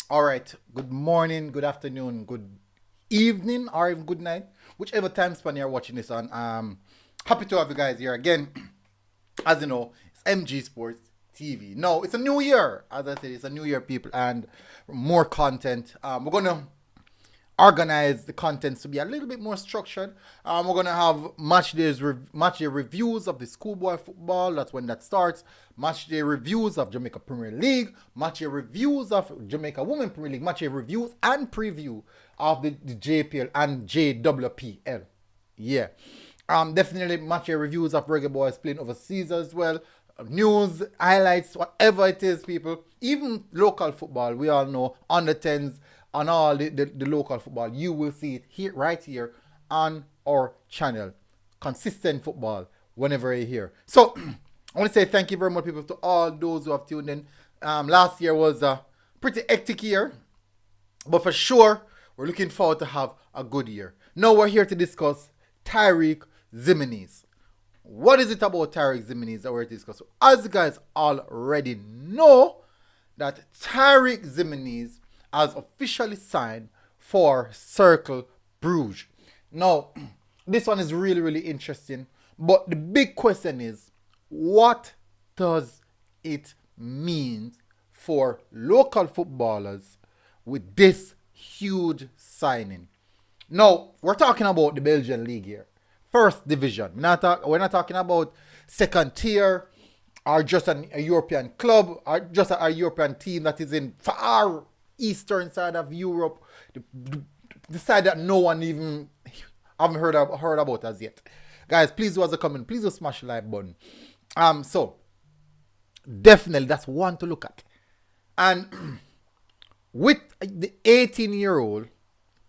All right. Good morning, good afternoon, good evening, or even good night, whichever time span you're watching this on. Happy to have you guys here again. As you know, it's MG Sports TV. No, it's a new year. As I said, it's a new year, people, and more content. We're gonna organize the contents to be a little bit more structured. We're gonna have match day reviews of the schoolboy football. That's when that starts. Match day reviews of Jamaica Premier League. Match day reviews of Jamaica Women Premier League. Match day reviews and preview of the JPL and JWPL. Yeah. Definitely match day reviews of Reggae Boyz playing overseas as well. News, highlights, whatever it is, people. Even local football, we all know under 10s on all the local football. You will see it here, right here on our channel. Consistent football whenever you're here. So, I want to say thank you very much, people, to all those who have tuned in. Last year was a pretty hectic year, but for sure, we're looking forward to have a good year. Now we're here to discuss Tariq Ximinies. What is it about Tariq Ximinies that we're discussing? As you guys already know, that Tariq Ximinies has officially signed for Cercle Brugge. Now, this one is really, really interesting. But the big question is, what does it mean for local footballers with this huge signing? Now, we're talking about the Belgian League here. First division. We're not talking about second tier or just a European club or just a European team that is in far eastern side of Europe. The side that no one even haven't heard about as yet. Guys, please do as a comment. Please do smash the like button. So definitely that's one to look at. And with the 18-year-old,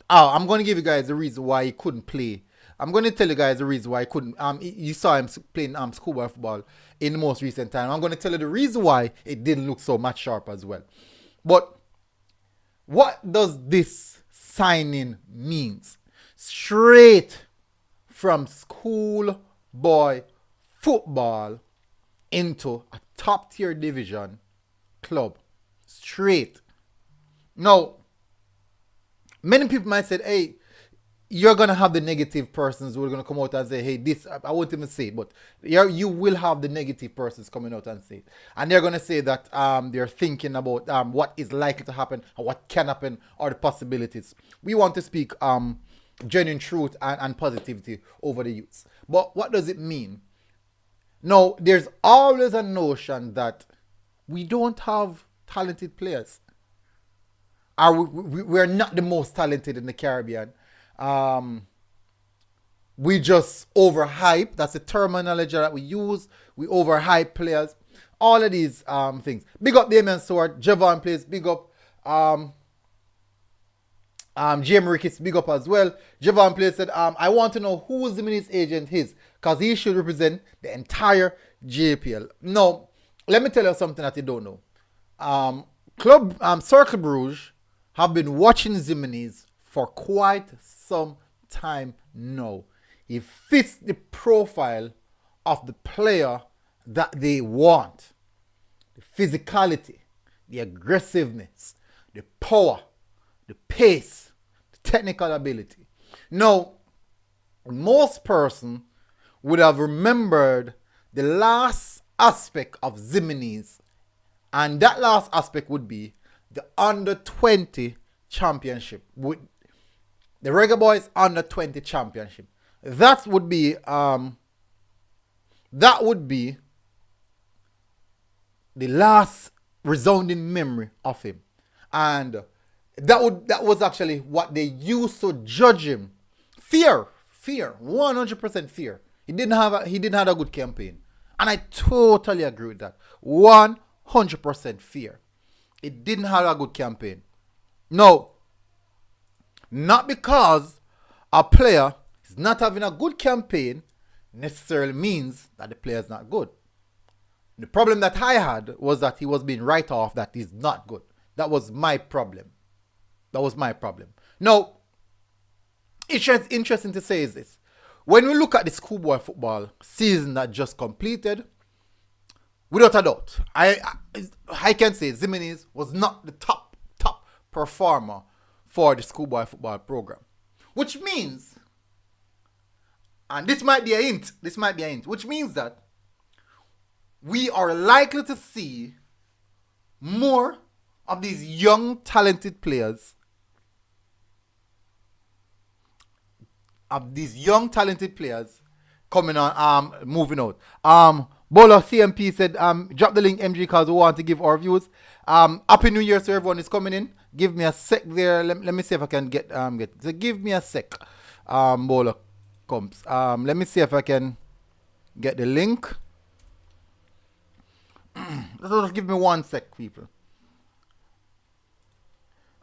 I'm going to give you guys the reason why he couldn't play. I'm going to tell you guys the reason why he couldn't. You saw him playing schoolboy football in the most recent time. I'm going to tell you the reason why it didn't look so much sharp as well. But what does this signing means? Straight from schoolboy football into a top tier division club. Straight. Now, many people might say, hey, you're going to have the negative persons who are going to come out and say, hey, this, I won't even say it, but you will have the negative persons coming out and say it. And they're going to say that they're thinking about what is likely to happen and what can happen or the possibilities. We want to speak genuine truth and positivity over the youths. But what does it mean? Now, there's always a notion that we don't have talented players. Or we're not the most talented in the Caribbean. We just overhype. That's the terminology that we use. We overhype players. All of these things. Big up Damien Stewart. Javon plays. Big up Jamie Ricketts. Big up as well. Javon plays said, I want to know who Ximinies' agent is, because he should represent the entire JPL. No, let me tell you something that you don't know. Cercle Brugge have been watching Ximinies for quite some time now. He fits the profile of the player that they want. The physicality, the aggressiveness, the power, the pace, the technical ability. Now, most person would have remembered the last aspect of Ximinies, and that last aspect would be the under 20 championship with the Reggae Boyz under 20 championship. That would be the last resounding memory of him. And that was actually what they used to judge him. Fear, 100% fear. He didn't have a good campaign. And I totally agree with that. 100% fear. He didn't have a good campaign. No, not because a player is not having a good campaign necessarily means that the player is not good. The problem that I had was that he was being written off that he's not good. That was my problem. Now, it's interesting to say is this. When we look at the schoolboy football season that just completed, without a doubt, I can say Ximinies was not the top performer for the schoolboy football program. Which means, and this might be a hint, which means that we are likely to see more of these young, talented players, coming on, moving out. Bolo CMP said, drop the link, MG, because we want to give our views. Happy New Year to everyone is coming in. Give me a sec there. Let me see if I can get so give me a sec. Bolo comes. Let me see if I can get the link. Just give me 1 sec, people.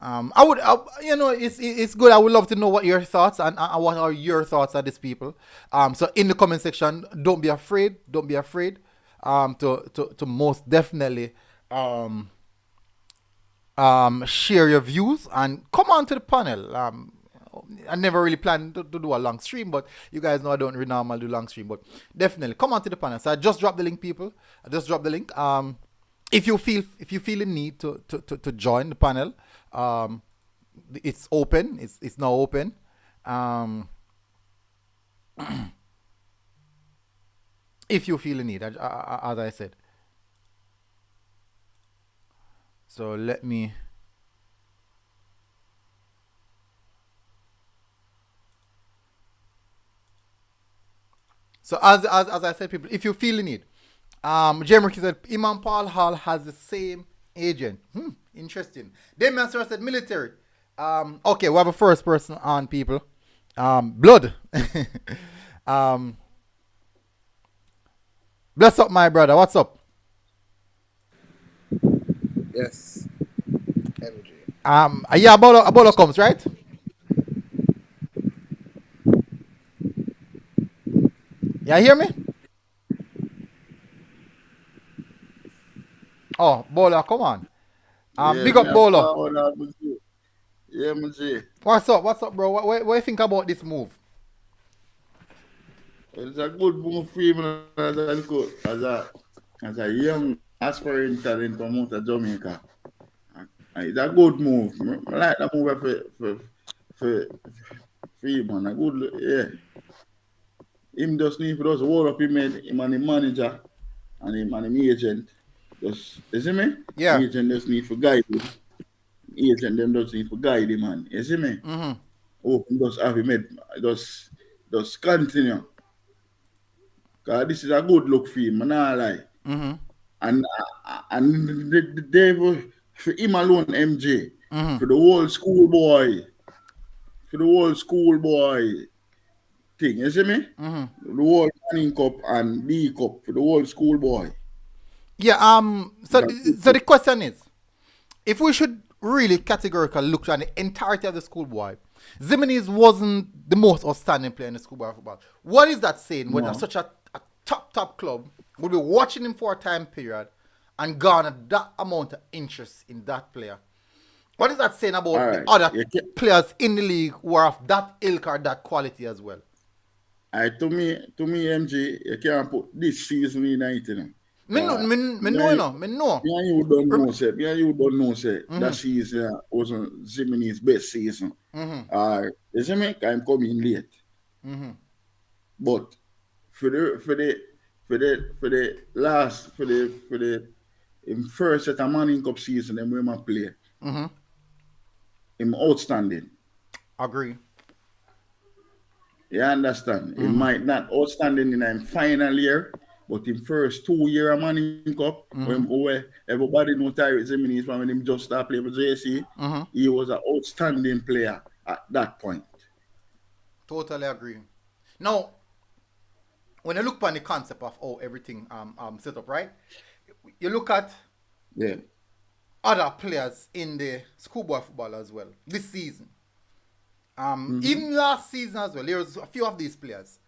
It's good. I would love to know what your thoughts and what are your thoughts on these people. So in the comment section, don't be afraid. To most definitely share your views and come on to the panel. I never really planned to do a long stream, but you guys know I don't really normally do long stream, but definitely come on to the panel. So I just dropped the link, people. If you feel the need to join the panel, it's open. It's now open. If you feel the need, as I said. So let me. So as I said, people, if you feel the need, Jeremy said Imam Paul Hall has the same agent. Interesting. Damian Sir said military. Okay, we have a first person on, people. Blood. Bless up, my brother. What's up? Yes. MG. Yeah, Abolo comes, right? Yeah, hear me? Oh, Bolo, come on. Big up, Bolo. Yeah, MG. What's up, bro? What do you think about this move? It's a good move for him as a young aspiring talent from out of Jamaica. It's a good move. I like that move for him, man. A good, yeah. Him just need for us to hold up him and the manager and him and the agent. Just, you see me? Yeah. The agent just need for guide him. The agent them just need for guide him, man. You see me? Oh, just have him just continue. Because this is a good look for him, man. I lie. And they for him alone, MJ, for the whole schoolboy thing, you see me? The whole Manning Cup and D Cup for the whole schoolboy. Yeah. So the question is, if we should really categorically look at the entirety of the schoolboy, Ximinies wasn't the most outstanding player in the schoolboy football. What is that saying when such a top club would be watching him for a time period and garner that amount of interest in that player? What is that saying about the other players in the league who are of that ilk or that quality as well? To me, MJ, you can't put this season in it, you know. Me know. You don't know, say. That season wasn't Ximinies' best season. You see me? I'm coming late. But for the first set of Manning Cup season, them when I play, him outstanding. Agree. You understand? He might not outstanding in his final year, but in first 2 year of Manning Cup, when everybody know Tarick Ximinies when him just start playing with JC, he was an outstanding player at that point. Totally agree. Now, when you look upon the concept of how everything set up, right? You look at other players in the schoolboy football as well this season. Even last season as well, there was a few of these players.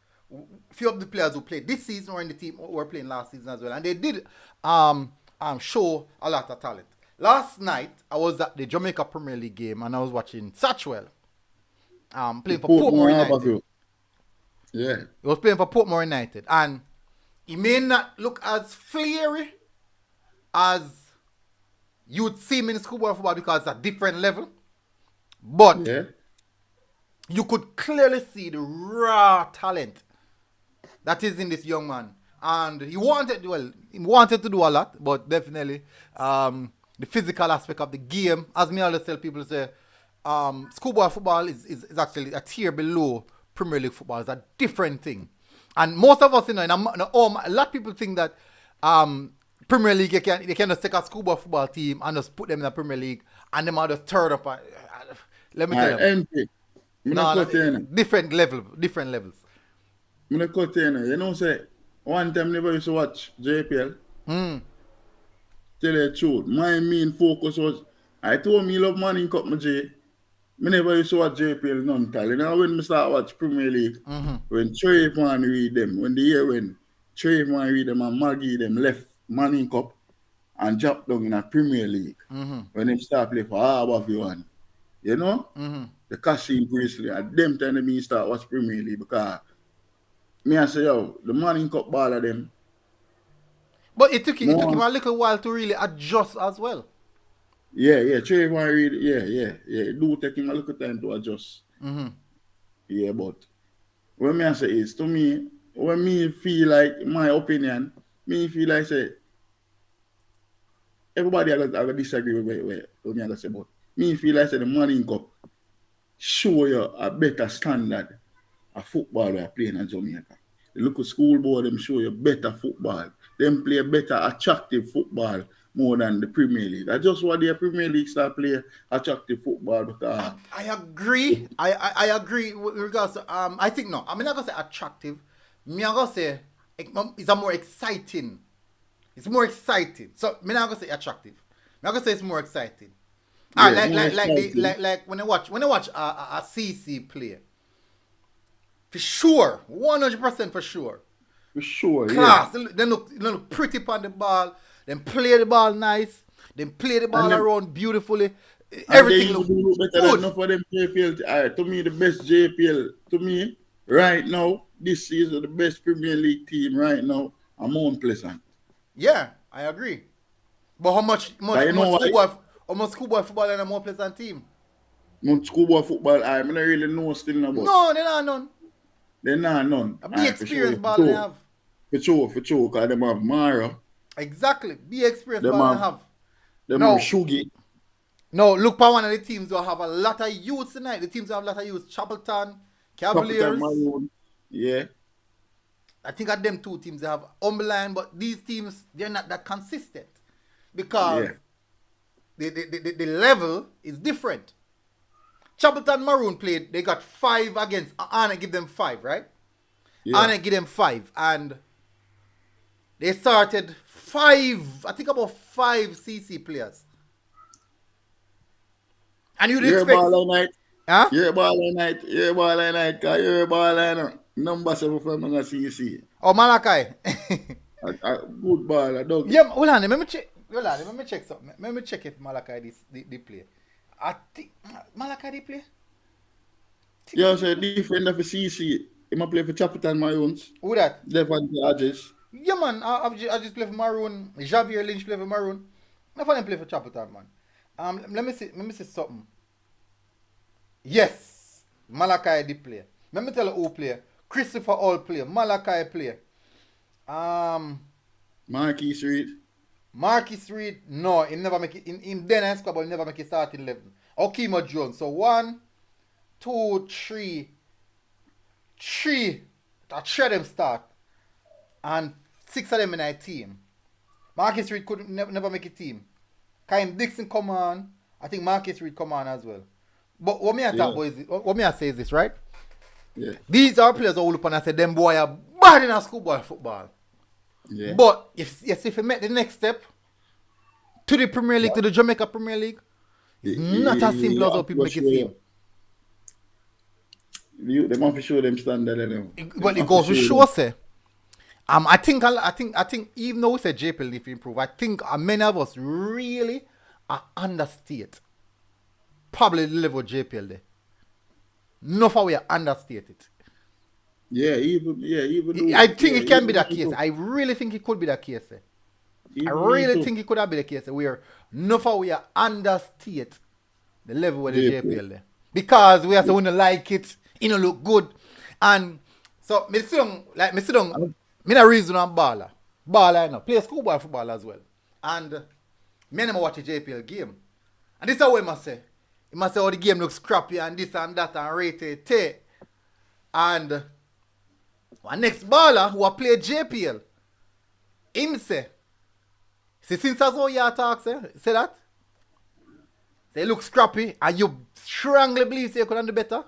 Few of the players who played this season or in the team who were playing last season as well. And they did show a lot of talent. Last night, I was at the Jamaica Premier League game and I was watching Satchwell playing for Portmore United. Yeah. He was playing for Portmore United. And he may not look as flary as you would see him in schoolboy football because it's a different level. But Yeah. you could clearly see the raw talent that is in this young man. And he wanted to do a lot, but definitely the physical aspect of the game, as me always tell people, say, schoolboy football is actually a tier below Premier League football. It's a different thing. And most of us, a lot of people think that Premier League, they can just take a schoolboy football team and just put them in the Premier League and them are just turn up. Let me tell you. Empty. I'm No, not no, cut in. different levels. I'm not cut in. You know, say, one time never used to watch JPL. Tell you the truth. My main focus was, I told me love money cut my J. Me never used to watch JPL none time. You know, when I start watch Premier League, when Trayvon read them, when the year when Trayvon read them and Maggie them left Manning Cup and dropped down in a Premier League, when they start play for Harbour one, you know, the Cassie Priestley, at them time me start watch Premier League because me I say, yo, the Manning Cup ball of them, But it took him more, a little while to really adjust as well. yeah, Trayvon read, yeah. It do take him a little time to adjust. Yeah, but what me I say is, to me, when me feel like, in my opinion, me feel like say, everybody I got disagree with what me I got say, but me feel like say the Manning Cup show you a better standard of football we are playing in Jamaica. The local schoolboy them show you better football. Them play better attractive football more than the Premier League. I just want the Premier League start play attractive football because I agree. I agree with regards to I think no. I'm not gonna say attractive. Me I'm gonna say it's a more exciting. It's more exciting. So me not gonna say attractive. Me I'm gonna say it's more exciting. Ah, yeah, more exciting. like when I watch a CC play. For sure, 100% for sure. For sure, Class. yeah. They look pretty on the ball. Then play the ball nice. Then play the ball And them, around beautifully. And they Everything even look do look better than good. enough of them JPL. To me, the best JPL, to me, right now, this season, the best Premier League team right now, are Mount Pleasant. Yeah, I agree. But But you know why? how much schoolboy football and a more pleasant team? Mount Schoolboy football, I don't really know still about. No, they're not none. They're not none. A big Aye, for sure, experience ball they have. for sure, because them have Mara, Exactly. Big experience them ball they have, have. them have No, Shugi. no, look for one of the teams will have a lot of youths tonight. The teams will have a lot of youths. Chapelton, Capital Cavaliers. Maroon. Yeah, I think at them two teams they have Umberland, but these teams they're not that consistent because yeah, the level is different. Chapelton Maroon played, they got 5 against Anna give them 5, right? yeah. Anna give them 5 and they started 5, I think about 5 CC players. And you'd You're expect, ball all night. huh? You're ball all night. You're ball all night. Cause you're ball all night. Number 7 from the CC. Oh, Malachi. A good ball, a dog. Yeah, hold on, let me check. Hold on, let me check something. Let me check if Malachi they play. I think Malachi they play. Yeah, so defender for CC. He might play for Chapitan Maroons. Who that? Devon Hodges. Yeah, man. I just play for Maroon. Javier Lynch play for Maroon. Enough of them play for Chapelton, man. Let me see. Let me see something. Yes, Malachi did play. Let me tell you who play. Christopher All play. Malachi play. Marquis Reed. Marcus Reed. No, he never make it in Dennis squad, but he never make it starting 11. Okimo Jones. So 1, 2, 3. That 3 of them start. And 6 of them in a team. Marcus Reed could never make a team. Kyle Dixon come on. I think Marcus Reed come on as well. But what me I talk about is what me I say is this, right? Yeah. These are players who look and I say them boy are bad in a schoolboy football. Yeah. But if you make the next step to the Premier League, to the Jamaica Premier League, it's not as simple as how people make it seem. They want to show them standard. Well, it goes to show, say. I think even though we said JPL need to improve, I think many of us really understate probably the level of JPL there. Enough how we understate it. Even I think it can be that case. I really think it could be that case. I really think it could have been the case where enough how we understate The level where the JPL. JPL there. Because we have to like it, it don't look good. And so me sit down, me not reason on baller. Baller, you know, play schoolboy football as well. And me never watch a JPL game. And this is how he must say. He must say, oh, the game looks crappy and this and that and rated. And our next baller who play JPL, him say, see, since that's all you talk, say that? Say it looks scrappy and you strongly believe you could do better,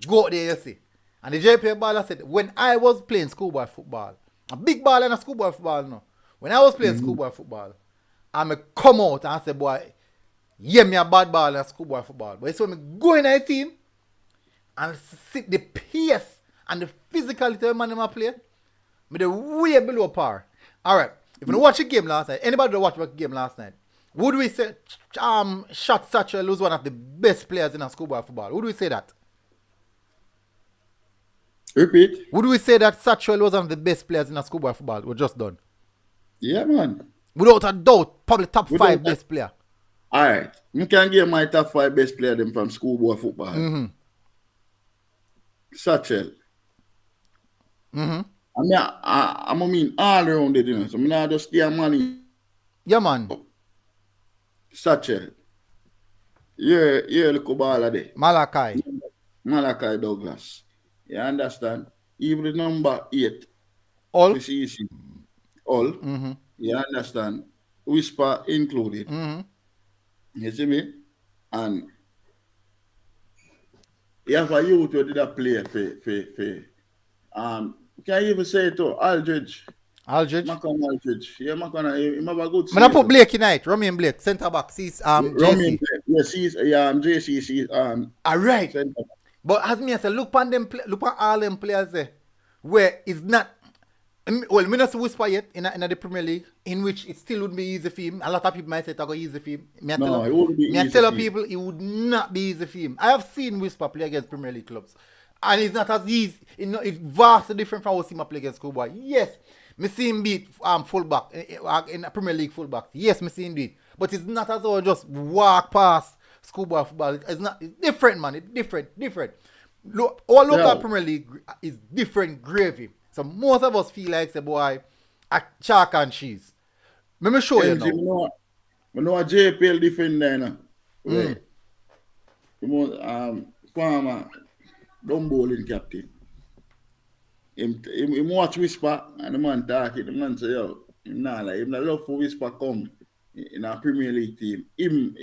go out there, you see. And the JPL baller said, when I was playing schoolboy football, a big baller in a schoolboy football now, when I was playing schoolboy football, I come out and say, boy, yeah, me a bad baller in schoolboy football. But it's when me go in a team and see the pace and the physicality of the man in my play, me the way below par. Alright, if you watch the game last night, anybody that watch the game last night, would we say Shot Satchel was one of the best players in a schoolboy football? Would we say that? Repeat. Would we say that Satchel was one of the best players in a schoolboy football? We're just done. Yeah, man. Without a doubt, probably top 5 best player. Alright. You can give my top 5 best player them from schoolboy football. Mm-hmm. Satchel. Mm-hmm. I mean all around it, you know. So I'm not just steal money. Yeah, man. Satchel. Yeah, look baller there. Malachi Douglas. You understand? Even the number 8. All. All. Mm-hmm. You understand? Whisper included. Mm-hmm. You see me? And you have a youth who did a play for can you even say it to Aldridge? Macon Aldridge. Yeah, Macon, he have a good season. I put Blake tonight. Romain Blake, centre back. He's JC. Yes, he's JC. All right. But as me I say, look on all them players there, where it's not. Well, me not see Whisper yet in the Premier League, in which it still would be easy for him. A lot of people might say it go easy for him. It wouldn't be easy. I tell people it would not be easy for him. I have seen Whisper play against Premier League clubs, and it's not as easy. It's vastly different from what I see him play against Schoolboy. Yes, me see him beat fullback in a Premier League fullback. Yes, me see him beat, but it's not as though just walk past Schoolboy football. It's not. It's different, man. It's different. Our local Premier League is different gravy. So most of us feel like, say, boy, a chalk and cheese. Let me show you now. I know a JPL defender, you know. Farmer, don't bowling captain. Him watch Whisper and the man talk it. The man say, yo, him not love for Whisper come in a Premier League team. Him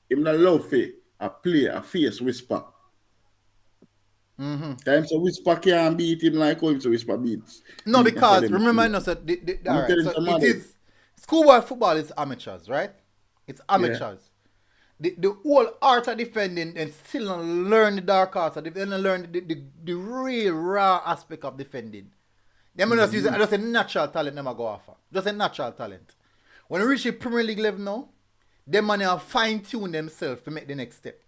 not love for a face Whisper. Mm-hmm. Time so Whisper can't beat him like how him so Whisper beats. No, because remember I know so it is schoolboy football is amateurs, right? It's amateurs. Yeah. The whole art of defending and still not learn the dark arts, they don't learn the real raw aspect of defending. They may just use it just a natural talent them go offer. Just a natural talent. When you reach the Premier League level now, them man have fine-tune themselves to make the next step.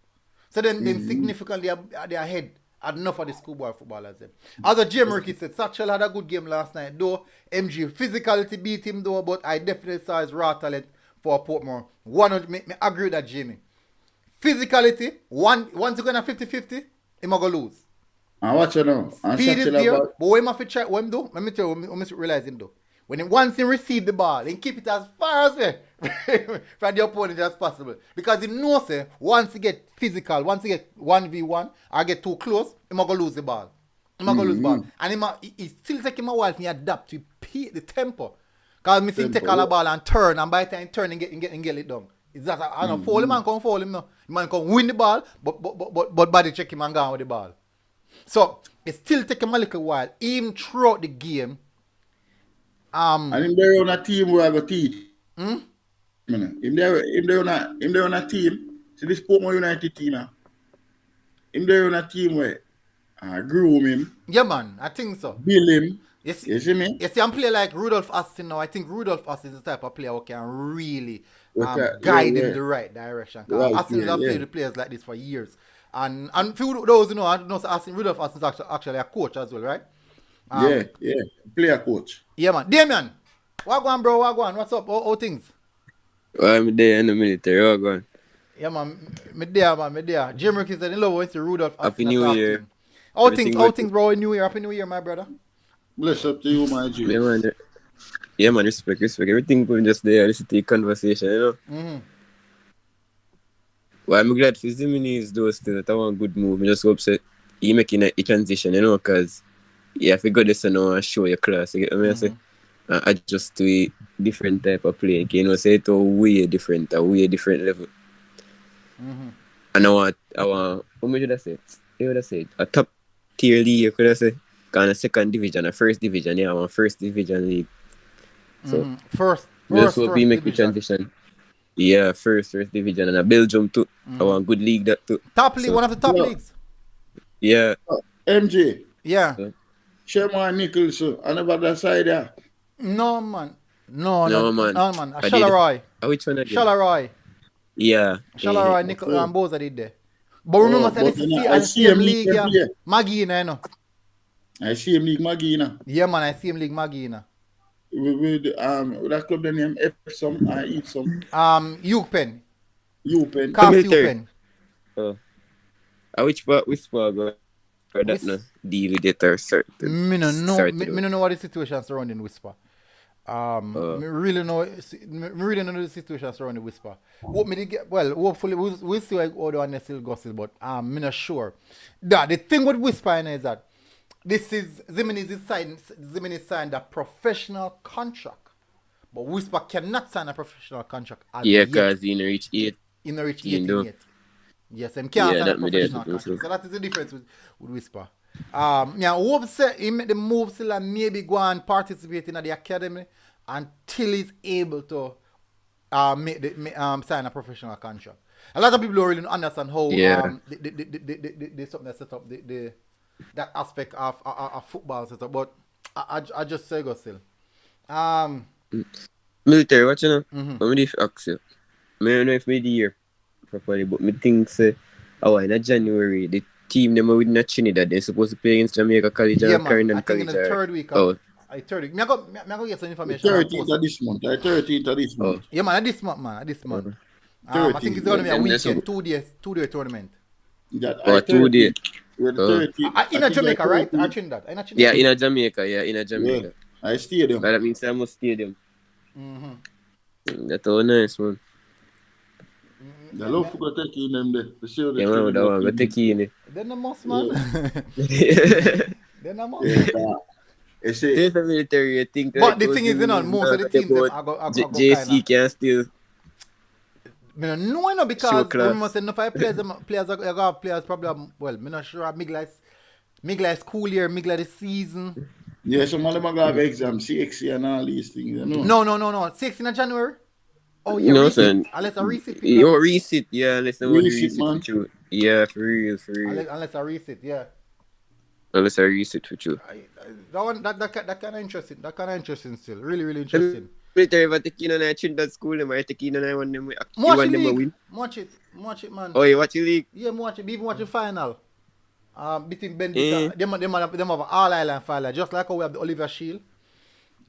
So then significantly at their head. Enough of the schoolboy footballers. As a Jim Ricky said, Satchel had a good game last night, though. MG physicality beat him, though, but I definitely saw his raw talent for Portmore. 100, me agree with that, Jimmy. Physicality, once you're going to 50-50, he might go lose. I watch it now. Speed is there, but what him have to try, what him do? Let me tell you, what I realize him do. When once he receive the ball, he keep it as far as from the opponent as possible. Because he knows once he get physical, once he get 1v1 or get too close, he might go lose the ball. He might go lose the ball. And he still take him a while to adapt to the tempo. Because me see him take all the ball and turn, and by the time he turn and get it done. It's that I don't foul him and come foul him now. The man can win the ball, but body check him and go on with the ball. So it still take him a little while, even throughout the game. And him there on a team where I go teach. Him there on a team. See this Portmore United team now. Him there on a team where I groom him. Yeah, man, I think so. Build him. Yes, you see me? You see, I'm playing like Rudolph Austin now. I think Rudolph Austin is the type of player who can really guide him in the right direction. Because Austin has played with players like this for years. And for those who know, I know Rudolph Austin is actually a coach as well, right? Player coach. Yeah, man. Damien, what going, bro? What going? What's up? How things? I'm there in the military. What going? Yeah, man. Me there, man. Me there. Jim Ricky said, in love with Rudolph Happy Austin New talk to Year. him. Everything How good. things, bro? New Year. Happy New Year, my brother. Bless up to you, my G. Yeah, man. Yeah, man. Respect. Everything good just there. Listen to the conversation, you know. Mm-hmm. Well, I'm glad for Ximinies those things. That was a good move. I just hope that he making a transition, you know, because you have to go this and now and show your class. You get what I say? Mm-hmm. And adjust to a different type of play. You know, say it a way different level. Mm-hmm. And what should I say? You would have said a top tier league, you could have said. Kind of second division, a first division, yeah, one first division league. So, Mm-hmm. just hope we First make the division. transition. Yeah, first division, and a Belgium too. I Mm-hmm. want good league that too. Top league, So, one of the top Yeah. leagues. yeah. MJ, Yeah. So, Sherman Nichols, I never that side there. No, man. No, no, man. man. I did. Shalaroy. Which one again? Shalaroy. Yeah. Shalaroy, Nickel, Okay. and Boza did there. But Oh, remember, say but this is I the see him same league league, them yeah. play. Maggie, you know. I see him league Maggie, you know. Yeah, man, I see him league Maggie, you know. With that club the name F some I eat some Upen. you pen. Cast Military. Upen. Oh. Which part go that no Whis- deal with it or certain. Me no know. Started Me no know what the situation surrounding Whisper. Me really know. Me really know the situation surrounding Whisper. What me dey get? Well, hopefully we'll see how the one still goes, but me not sure. That the thing with Whisper is that this is Ximinies signed a professional contract, but Whisper cannot sign a professional contract as Yeah, yet. cause he didn't reach 8. In the reach You 18 know. yet. Yes, them can't Yeah, sign a that me there professional to do contract. so. So that is the difference with Whisper. Yeah, hope say he make the move still and maybe go and participate in the academy until he's able to sign a professional contract. A lot of people don't really understand how Yeah. the something that set up that aspect of football setup, but I just say go still. Military, what you know? I'm ready to ask you. I don't know if me the year properly, but me think say, in January, the team them with not Trinidad, they're supposed to play against Jamaica College Yeah, and man. I Clarendon think in College. the third week Oh, of third week. Me I go get some The information and 13th post of it. this month. The 13th of this oh. month. Yeah, man, this month, man. This month. I think 13th. it's gonna be a Then weekend, there's 2 day tournament. That Oh, 2 day. With the Oh. 13th. In I a think Jamaica, the right? 13th. Or Trinidad? In a Yeah, Trinidad. in Jamaica. Yeah, I stadium. That means I must stadium. Mm-hmm. That's all nice, man. The love for go take in them there. For sure the Yeah, man, that one. Go take you in it. Then the most, man. Yeah. Then the most. Yeah, I say Still for military, I think But like the those thing is, you know, Ximinies most of the teams them about I go JC kind of. can still Me no know, you know, show because class. remember say enough players are got players probably well, me not sure Migla is cool here, Migla this season. yeah, some of them are gonna have exam, CXC and all these things, you know. No. 16th of January. Oh, You yeah, know, reset. son. Unless a reset pick You up. reset, yeah, unless I want to Reset, reset man. with you. Yeah, for real. Unless a reset, yeah. Unless I reset with you. That one that kind of interesting. That kind of interesting still. Really interesting. Military, if I take in on a Trinidad school, them I take in on I want them. You Watch want the them to league. win. Watch it, man. Oh, you watch the league? Yeah, watch it. Even watch the final. Between Benedict, them have all island final, just like how we have the Oliver Shield.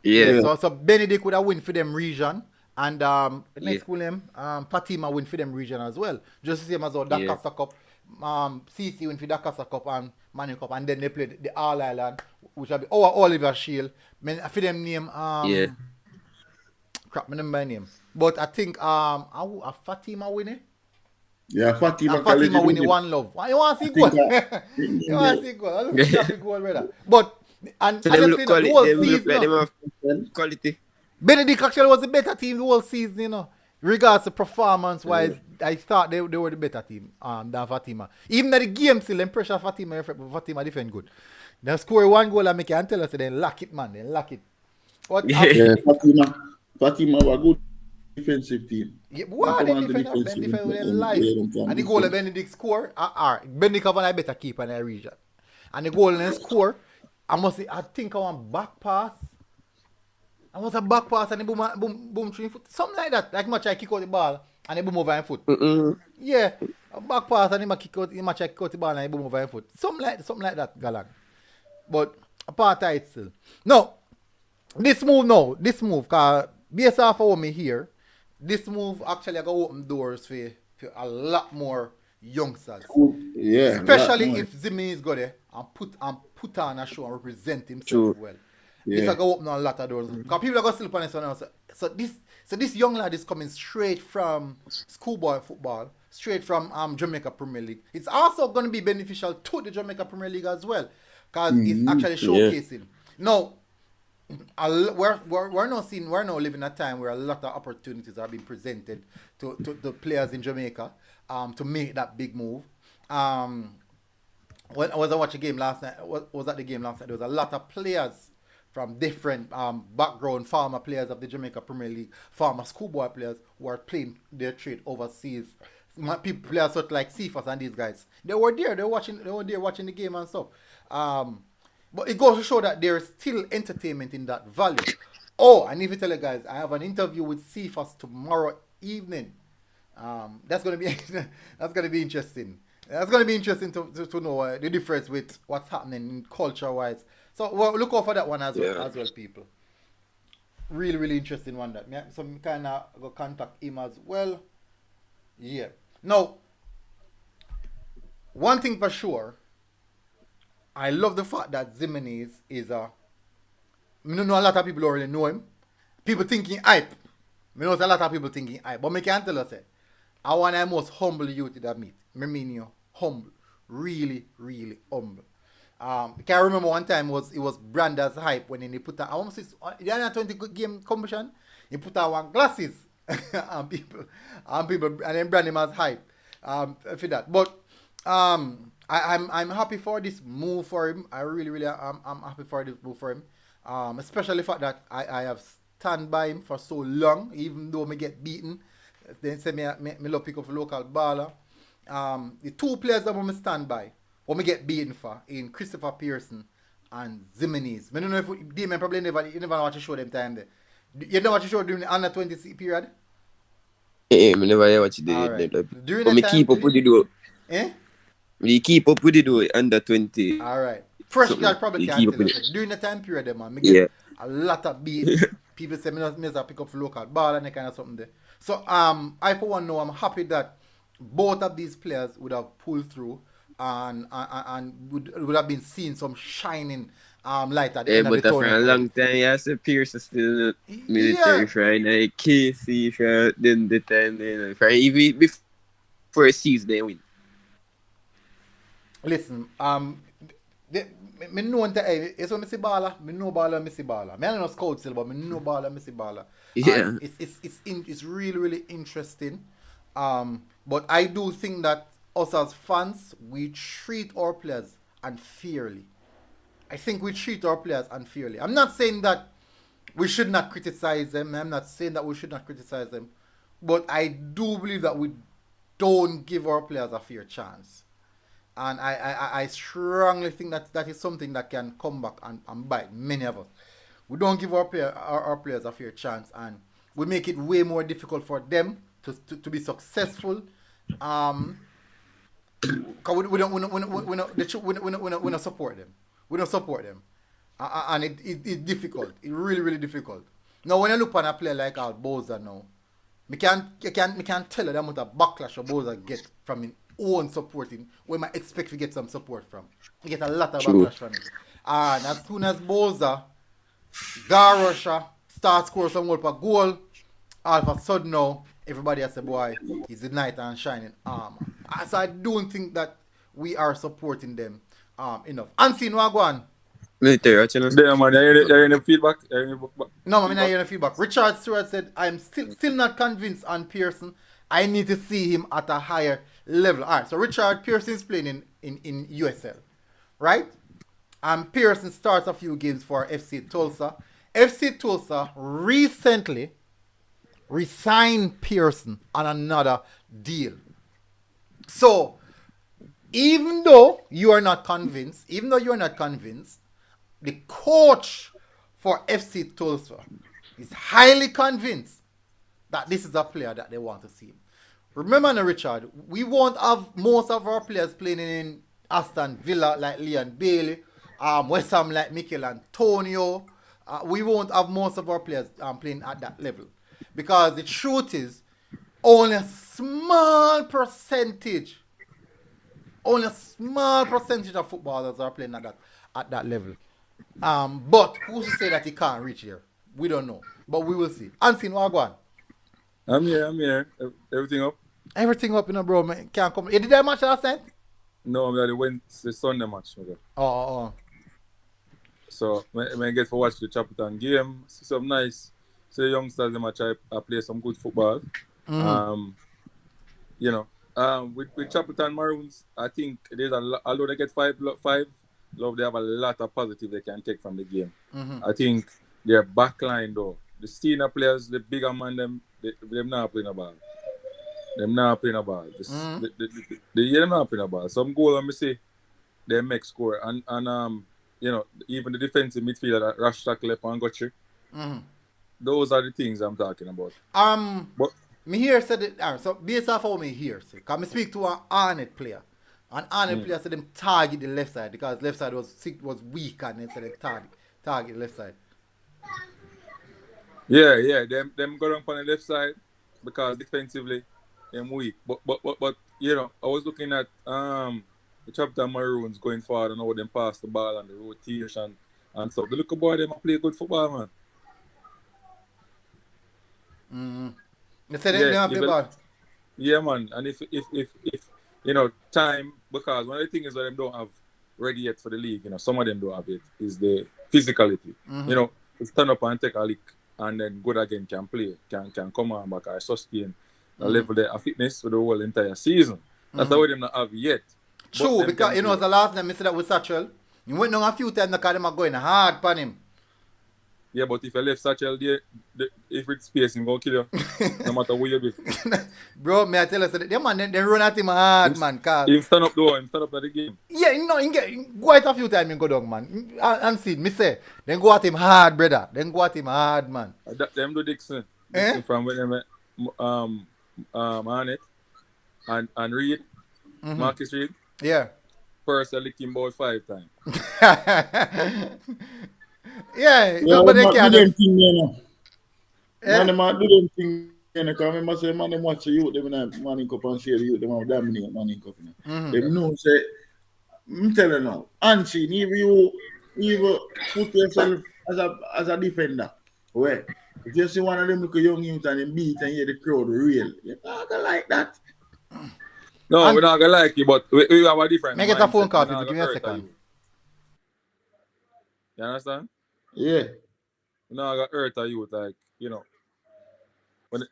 Yeah. So Benedict would have win for them region, and the next Yeah. school name Fatima win for them region as well. Just the same as how Dakar Cup, CC win for Dakar Cup and Manu Cup, and then they play the All Island, which will be our Oliver Shield. For them name Yeah. crap, me remember name, but I think a Fatima win it. Yeah, Fatima Fatima College. winning one love. Why you want to see goal? You want to see goal? I don't see goal, brother. But and So I them just look say that the whole quality. Them look season, like them no, have quality. Benedict actually was the better team the whole season, you know. Regards to performance wise, I thought they were the better team than Fatima. Even at the game still, them pressure Fatima, but Fatima defend good. They score one goal and make you tell us they lock it, man. They lock it. But Yeah. Yeah, Fatima was a good defensive team. what they defend with their life. And the goal of Benedict score, Benedict have a better keeper in the region. And the goal in the score, I think I want back pass. I want a back pass and the boom through foot. Something like that. Like much I kick out the ball and the boom over in foot. Yeah. A back pass and I kick out the ball and the boom over in foot. Something like that, Galang. But apart of it still. No. This move, cause based off of what me here, this move actually go open doors for for a lot more youngsters. Yeah, a lot Especially more. if Ximinies go there and put on a show and represent himself True. well. This Yeah. will go open a lot of doors. Because people are going to sleep on this one now. So this young lad is coming straight from schoolboy football, straight from Jamaica Premier League. It's also going to be beneficial to the Jamaica Premier League as well. Because it's actually Yeah. showcasing. Now, we're now living a time where a lot of opportunities are being presented to the players in Jamaica to make that big move. When I was watching a game last night, was at the game last night, there was a lot of players from different background, former players of the Jamaica Premier League, former schoolboy players who are playing their trade overseas. People, players such like Cephas and these guys, they were there. They were there watching the game and stuff. But it goes to show that there's still entertainment in that value. Oh, I need to tell you guys, I have an interview with Cephas tomorrow evening. That's gonna be that's gonna be interesting. That's gonna be interesting to know the difference with what's happening culture wise. So look out for that one as Yeah. well, people. Really interesting one that. So me kind of go contact him as well. Yeah. Now, one thing for sure, I love the fact that Ximinies is a. I don't know a lot of people already know him. People thinking hype. I know a lot of people thinking hype, but me can tell you say, I want the most humble youth that I meet. I mean you humble, really humble. I can remember one time it was brand as hype when he put on. I almost the under 20 game competition. He put on one glasses and people and then brand him as hype. For that, but I'm happy for this move for him. I really I'm happy for this move for him. Especially the fact that I have stand by him for so long, even though me get beaten. Then say me love pick up a local baller. The two players that I stand by, what me get beaten for, in Christopher Pearson and Ximinies. I don't know if Damien probably never watch the show them time there. You know what you show during the under 20 period? Eh, me never hear what you did. Alright. During But that me time, keep up with it though. eh? Me keep up with it though. Under 20. Alright. Fresh Something. guy probably You can't keep tell up with us. During the time period, man, me Yeah. get a lot of beating. People say me not pick up for local ball and that kind of something there. So I for one know I'm happy that both of these players would have pulled through and would have been seeing some shining light at the Eh, end of the but for a tunnel. long time, yeah, so Pierce is still military Yeah. for like KC for then the time then for even before a season they win. Listen, me know it's when me see baller, me know baller, me see baller. Me don't know scout still, but me know baller, me see baller. Yeah. And it's really interesting. But I do think that us as fans, we treat our players unfairly. I think we treat our players unfairly. I'm not saying that we should not criticize them. I'm not saying that we should not criticize them. But I do believe that we don't give our players a fair chance. And I strongly think that is something that can come back and bite many of us. We don't give our players a fair chance, and we make it way more difficult for them to be successful. Cause we don't support them. We don't support them, and it's difficult. It's really difficult. Now when I look on a player like Al Boza now, me can't tell you the amount of backlash Boza get from his own supporting where I expect to get some support from. You get a lot of True. backlash from it. And as soon as Boza, Garosha, start score some goal, all of a sudden now, everybody has a boy, he's the knight and shining armor. So I don't think that we are supporting them enough. Unseen Wagwan. Military, what you know? There, man, you're in the feedback. You're in the No, I'm not hearing feedback. Richard Stewart said, I'm still not convinced on Pearson. I need to see him at a higher level. All right, so Richard Pearson is playing in USL, right? And Pearson starts a few games for FC Tulsa. FC Tulsa recently resigned Pearson on another deal. So, even though you are not convinced, the coach for FC Tulsa is highly convinced that this is a player that they want to see. Remember now, Richard, we won't have most of our players playing in Aston Villa like Leon Bailey, West Ham like Mikel Antonio. We won't have most of our players playing at that level. Because the truth is, only a small percentage of footballers are playing at that level. But who's to say that he can't reach here? We don't know. But we will see. Unseen, what go on? I'm here. Everything up? Everything up, bro. Man. Can't come. You did that match last night? No, I'm the Wednesday Sunday match. Okay. Oh. So when I get to watch the Chaperton game, see some nice. See the youngsters them try play some good football. With Chaperton Maroons, I think there's although they get five, they have a lot of positive they can take from the game. I think their backline though, the senior players, the bigger man, them not playing a ball. Them not playing a ball. Them not playing a ball. Some goal I say they make score and even the defensive midfielder that rush tackle up and got you. Those are the things I'm talking about. But me here said it. So based off how me here, say, can me speak to an Arnett player. An Arnett player said them target the left side because left side was weak and they said they target the left side. Yeah. Them go down on the left side because defensively them weak. But I was looking at the Chaperton Maroons going forward and how them pass the ball and the rotation and stuff. The little boy them play good football, man. You said they have the ball. Yeah, man. And if time, because one of the things that them don't have ready yet for the league, some of them don't have it, is the physicality. Stand up and take a lick and then good again can play, can come on back and sustain the level of fitness for the whole entire season. That's what them not have yet. True, because the last time I said that with Satchel, you went down a few times because them are going hard on him. Yeah, but if you left Satchel there, if it's space, he's going to kill you. No matter where you be. Bro, may I tell you, so them man, they run at him hard, man. He stand up though, he stand up at the game. Yeah, he go out a few times and go down, man. And see, me say, then go at him hard, brother. Then go at him hard, man. Them do Dixon. Dixon from when they met Arnett and Reed, Marcus Reed. Yeah. First, I licked him about 5 times. Yeah, but they can't. Man, them do them thing. Because I remember say, man, them watch the youth, them have money cup and share the youth, them have dominate money cup. Them know, say, I'm telling you now, Ansi, even put yourself as a defender. Well, if you see one of them look a young youth and them beat and hear the crowd real, you're not gonna like that. No, we're not gonna like you, but we have a different. Make it a phone call, give me a second. You understand? Yeah. Now I got hurt at you, like, when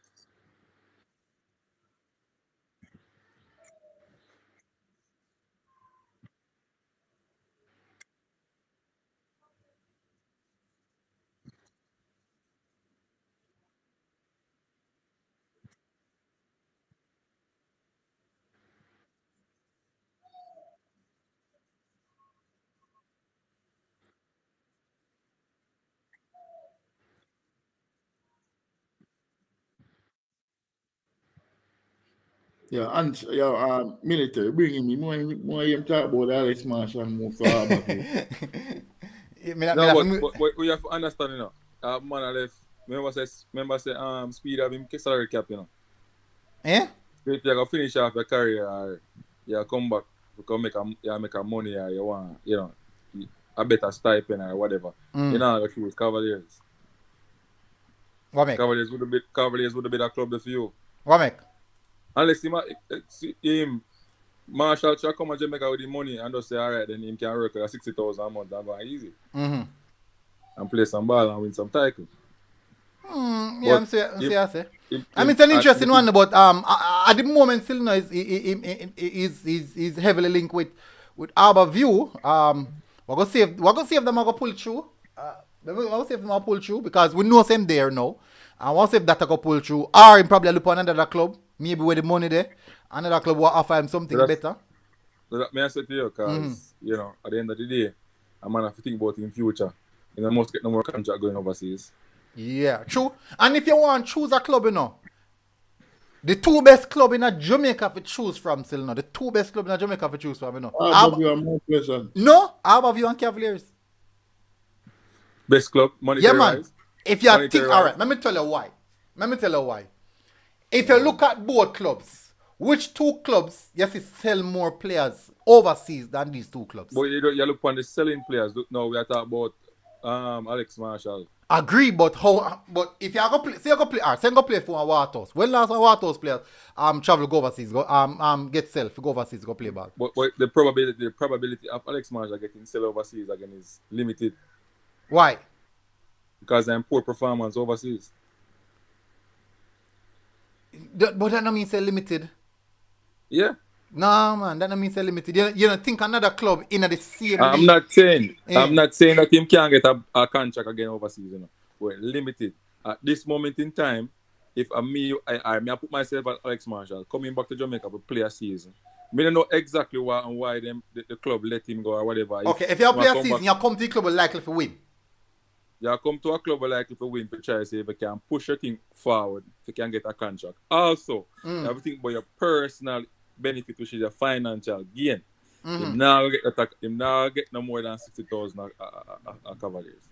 Yeah, and military bringing me more him talk about Alex Marshall and move to Harbour. but we have to understand, man I left. Remember say speed of him salary cap, Eh? If you're gonna finish off your career or you come back because make a money or you want, a better stipend or whatever. You're not gonna choose Cavaliers. What make? Cavaliers would have been a club for you. What make? Unless him Marshall should come to Jamaica with the money and just say, alright, then he can work at 60,000 a month and go easy. And play some ball and win some title. Yeah, I'm saying. It's an interesting one, but at the moment, still is heavily linked with Harbour View. We're gonna see if them are gonna pull through. We're gonna see if them are pull through because we know them there now. And once if that go pull through, or him probably look on another club, maybe with the money there, another club will offer him something better. So that may I say to you, because at the end of the day, a man have to think about in future. You must get no more contract going overseas. Yeah, true. And if you want to choose a club, the 2 best club in Jamaica to choose from still now. The 2 best club in Jamaica to choose from, Harbour View are more pleasant. No, Harbour View and Cavaliers. Best club, monetary Yeah, man. wise. If you think, alright, let me tell you why. If you look at both clubs, which two clubs you see sell more players overseas than these two clubs? But you look on the selling players. Look, now we are talking about Alex Marshall. Agree, but how? But if you go play, say you go play, say you go play for a Waterhouse. When last one Waterhouse players travel go overseas, go get sell, go overseas, go play ball. But the probability of Alex Marshall getting sell overseas again is limited Why? because I'm poor performance overseas. But that don't mean say limited. Yeah. No man, that don't mean say limited. You don't think another club in the same I'm league. not saying Yeah. I'm not saying that him can't get a contract again overseas, you know. We're limited. At this moment in time, if I put myself at Alex Marshall coming back to Jamaica to play a season. I don't know exactly why the club let him go or whatever. Okay, if you play a season, you come to the club likely to win. You come to a club likely to win to try to see if you can push your thing forward, if you can get a contract. Also, you have to think about your personal benefit, which is your financial gain. Him now get no more than 60,000 a Cavaliers.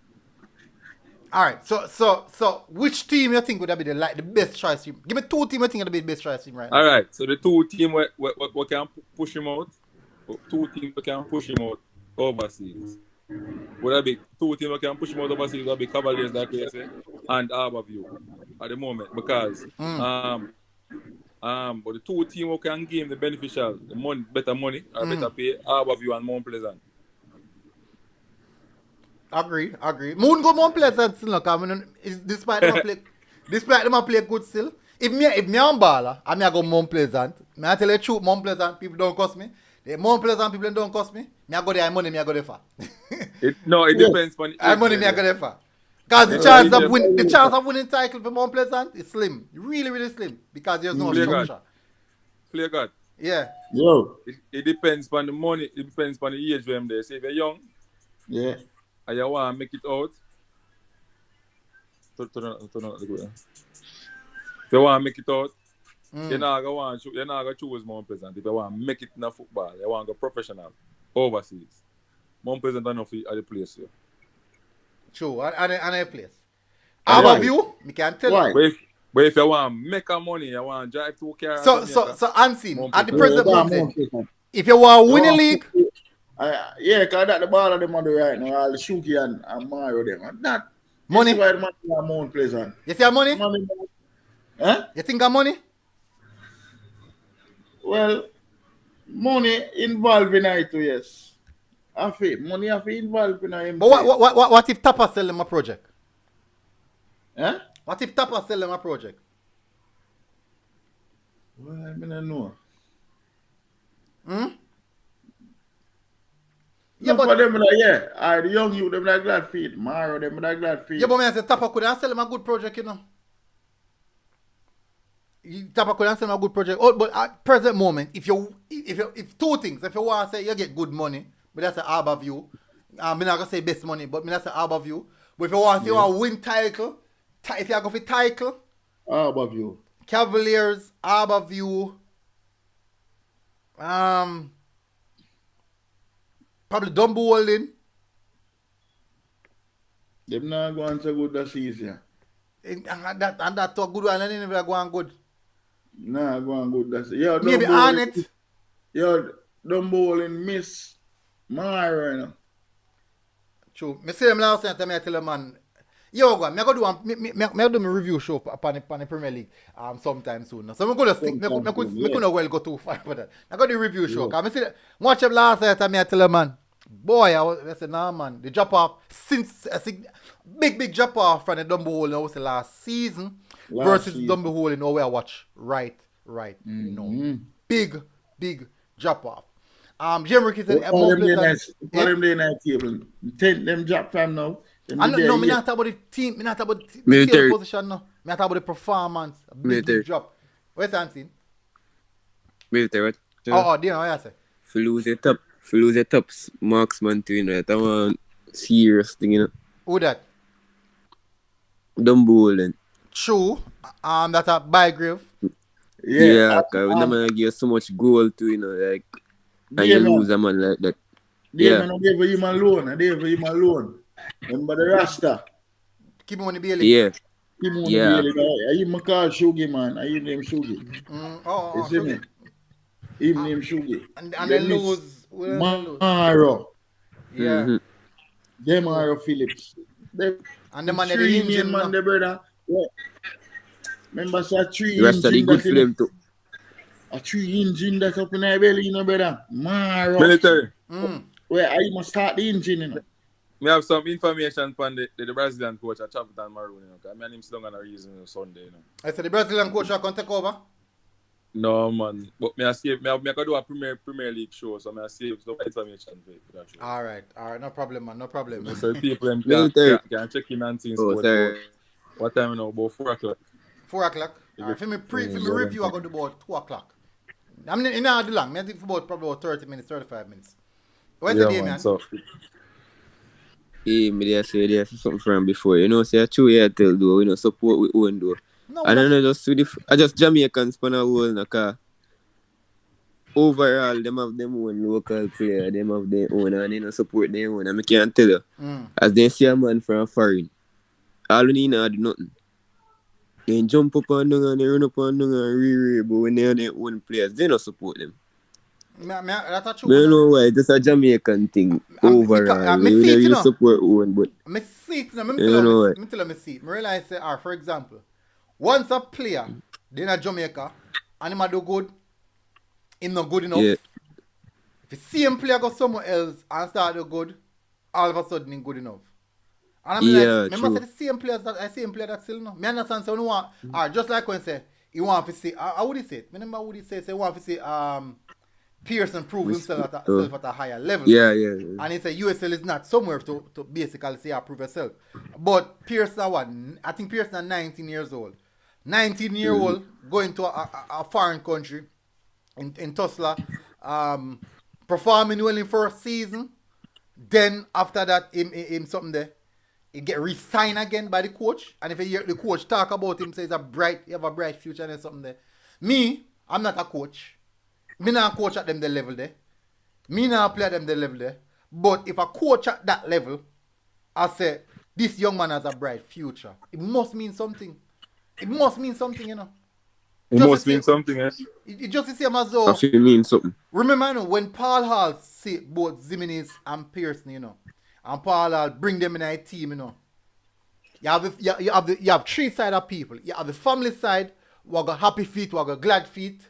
All right, so which team you think would be the best choice team? Give me two teams you think would be the best choice team right now. All right, so the two teams we can push him out, two teams we can push him out overseas. Would that be two teams we can push him out overseas? Would be Cavaliers, like you say, and Harborview at the moment because but the two teams who can give him the beneficial, the money, better money or better pay, Harborview and Mount Pleasant. Agree. Moon go Mount Pleasant still not coming. Despite them play good still. If me on baller, I go Mount Pleasant. Me I tell you the truth, Mount Pleasant people don't cost me. The Mount Pleasant people don't cost me. Me I go there, money me I go there for. It depends on I money me I go there for. Because the chance of winning title for Mount Pleasant is slim. Really, really slim. Because there's no structure. Play God. Yeah. Yo. It depends on the money, it depends on the age when they say if you're young. Yeah. And you want to make it out. If you want to make it out, you're not going to choose Mount Pleasant. If you want to make it in a football, you want to go professional overseas. Mount Pleasant are not at the place here. True, and a place. Harborview, me can tell you. But if you want to make a money, you want to drive to car. So unseen, at the present moment, if you want to win a league, yeah, because that's the ball of them on the right now, all the Shuki and Mario them. And that money. This is why the money are Mount Pleasant. You see money? Huh? You think of money? Well, money involved in it too, yes. Money have involved in it. But what if Tapa sell them a project? Huh? What if Tapa sell them a project? Well, I don't know. Yeah, but but them like, yeah, the young you them like glad feet. Mario them like glad feet. yeah, but I say Tapa could sell them a good project, you know. Tapa could sell them a good project. Oh, but at present moment, if two things, if you want to say you get good money, but that's an Harborview. I'm not gonna say best money, but that's an Harborview. But if you want to win title, if you go for title, Harborview, Cavaliers, Harborview, probably Dumbo Holding. Them not going so good that season. And that's a good one, and then they're going good. Nah, going good that season. Yo, Maybe on it. Yo, Dumbo Holding miss Mario, you know. True. I see them last night, I tell them, man, yo, go on, I go do my review show upon the Premier League sometime soon. So I'm going to stick, I couldn't well go too far for that. I got the review show. Because I see that, watch them last night, I tell them, man, boy, I said, nah, man, the drop off, since big drop off from the Dumbo Hole, was the last season versus Dumbo Hole, where I watch right now. Big drop off. Jemrick is a more table. Them drop from now. I'm not talking about the team, I'm not talking about the table position now. I'm talking about the performance. Big drop. Where's Ansin? Military, what? Oh, dear, what you say? If you lose your top marksman too, you know, that's one serious thing, you know. Who that? Dumbo Holding. True. That's a Bygrave. Yeah, because we never give you so much goal to, you know, like, and you lose a man like that. They give him alone. Remember the Rasta? Keep him on the belly. Yeah. Him on the Yeah. daily guy. I even call Shuggy, man. I even name Shuggy. You see me? Sugar. Him name Shuggy. And Then then next, lose. When they lose. Maro. Yeah. Mm-hmm. Them Maro Phillips. Them And the man at the three engine. name, man, No. the brother. Yeah. Remember, say three The rest of the engine good that in film too. a three engine that's up in our belly, you know, brother. Maro. Military. Where I must start the engine, you know. We have some information from the Brazilian coach at Chapitan Maroon, you know. Because I mean, him on a reason on Sunday, you know. I said the Brazilian coach can take over. No, man. But me I save, me I can do a Premier League show, so I save some information for that show. All right, no problem, man, no problem. So people them Military. can check in and things. Oh, sorry. What time now? About 4 o'clock. 4 o'clock. All right, for me review, I go to about 2 o'clock. I mean, in not long. I think for probably about 30 minutes, 35 minutes. What's the day, man? So, Hey, me there say there's something from before. You know, say a true Airtel though, you know, support with own though. No, And then I just Jamaicans span a whole in a car. Overall, them have them own local player, them have their own, and they don't support their own. And I can't tell you, as they see a man from foreign, all you need to do nothing. They jump up and down and they run up and down and re but when they have their own players, they don't support them. that's a true. I don't know why, it's just a Jamaican thing overall. You support own, but Me see it, you know what? me tell me see it. Me realize, say, for example, once a player, they in Jamaica, and him a do good, him not good enough. Yeah. If the same player go somewhere else and start do good, all of a sudden he good enough. And I'm Yeah, like, remember true. say the same players that I same player that still know. Me understand so you want just like when say you want to see how would he say it? Remember how would he say want to see Pearson prove himself at a higher level. Yeah. And he said USL is not somewhere to basically say prove yourself. But Pearson I think Pearson is 19 years old. 19-year-old going to a foreign country in Tulsa, performing well in first season. Then after that, him something there, he get re-signed again by the coach. And if you hear the coach talk about him, say you have a bright future and something there. Me, I'm not a coach. Me not coach at them the level there. Me not play at them the level there. But if a coach at that level, I say this young man has a bright future. It must mean something. It must mean something, you know. it must mean something, eh? It just the same as though. That should mean something. Remember, you know, when Paul Hall see both Ximinies and Pearson, you know, and Paul Hall bring them in a team, you know. You have three sides of people. You have the family side, who got happy feet, who got glad feet.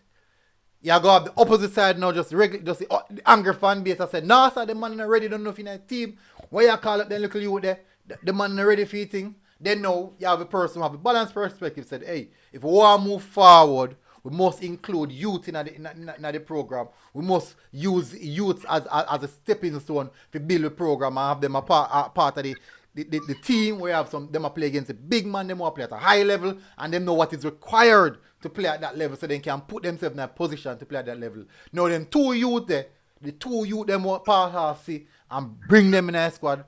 You go have the opposite side now, just the angry fan base. I said, no, sir, the man already don't know if in a team. Why you call up the little youth there? The man already feeting. Then now you have a person who have a balanced perspective. Said, hey, if we want to move forward, we must include youth in the program. We must use youth as a stepping stone to build a program and have them a part of the team. We have some them a play against a big man, them want to play at a high level, and them know what is required to play at that level, so they can put themselves in a position to play at that level. Now them two youth there, them what Paul Hall see and bring them in a squad.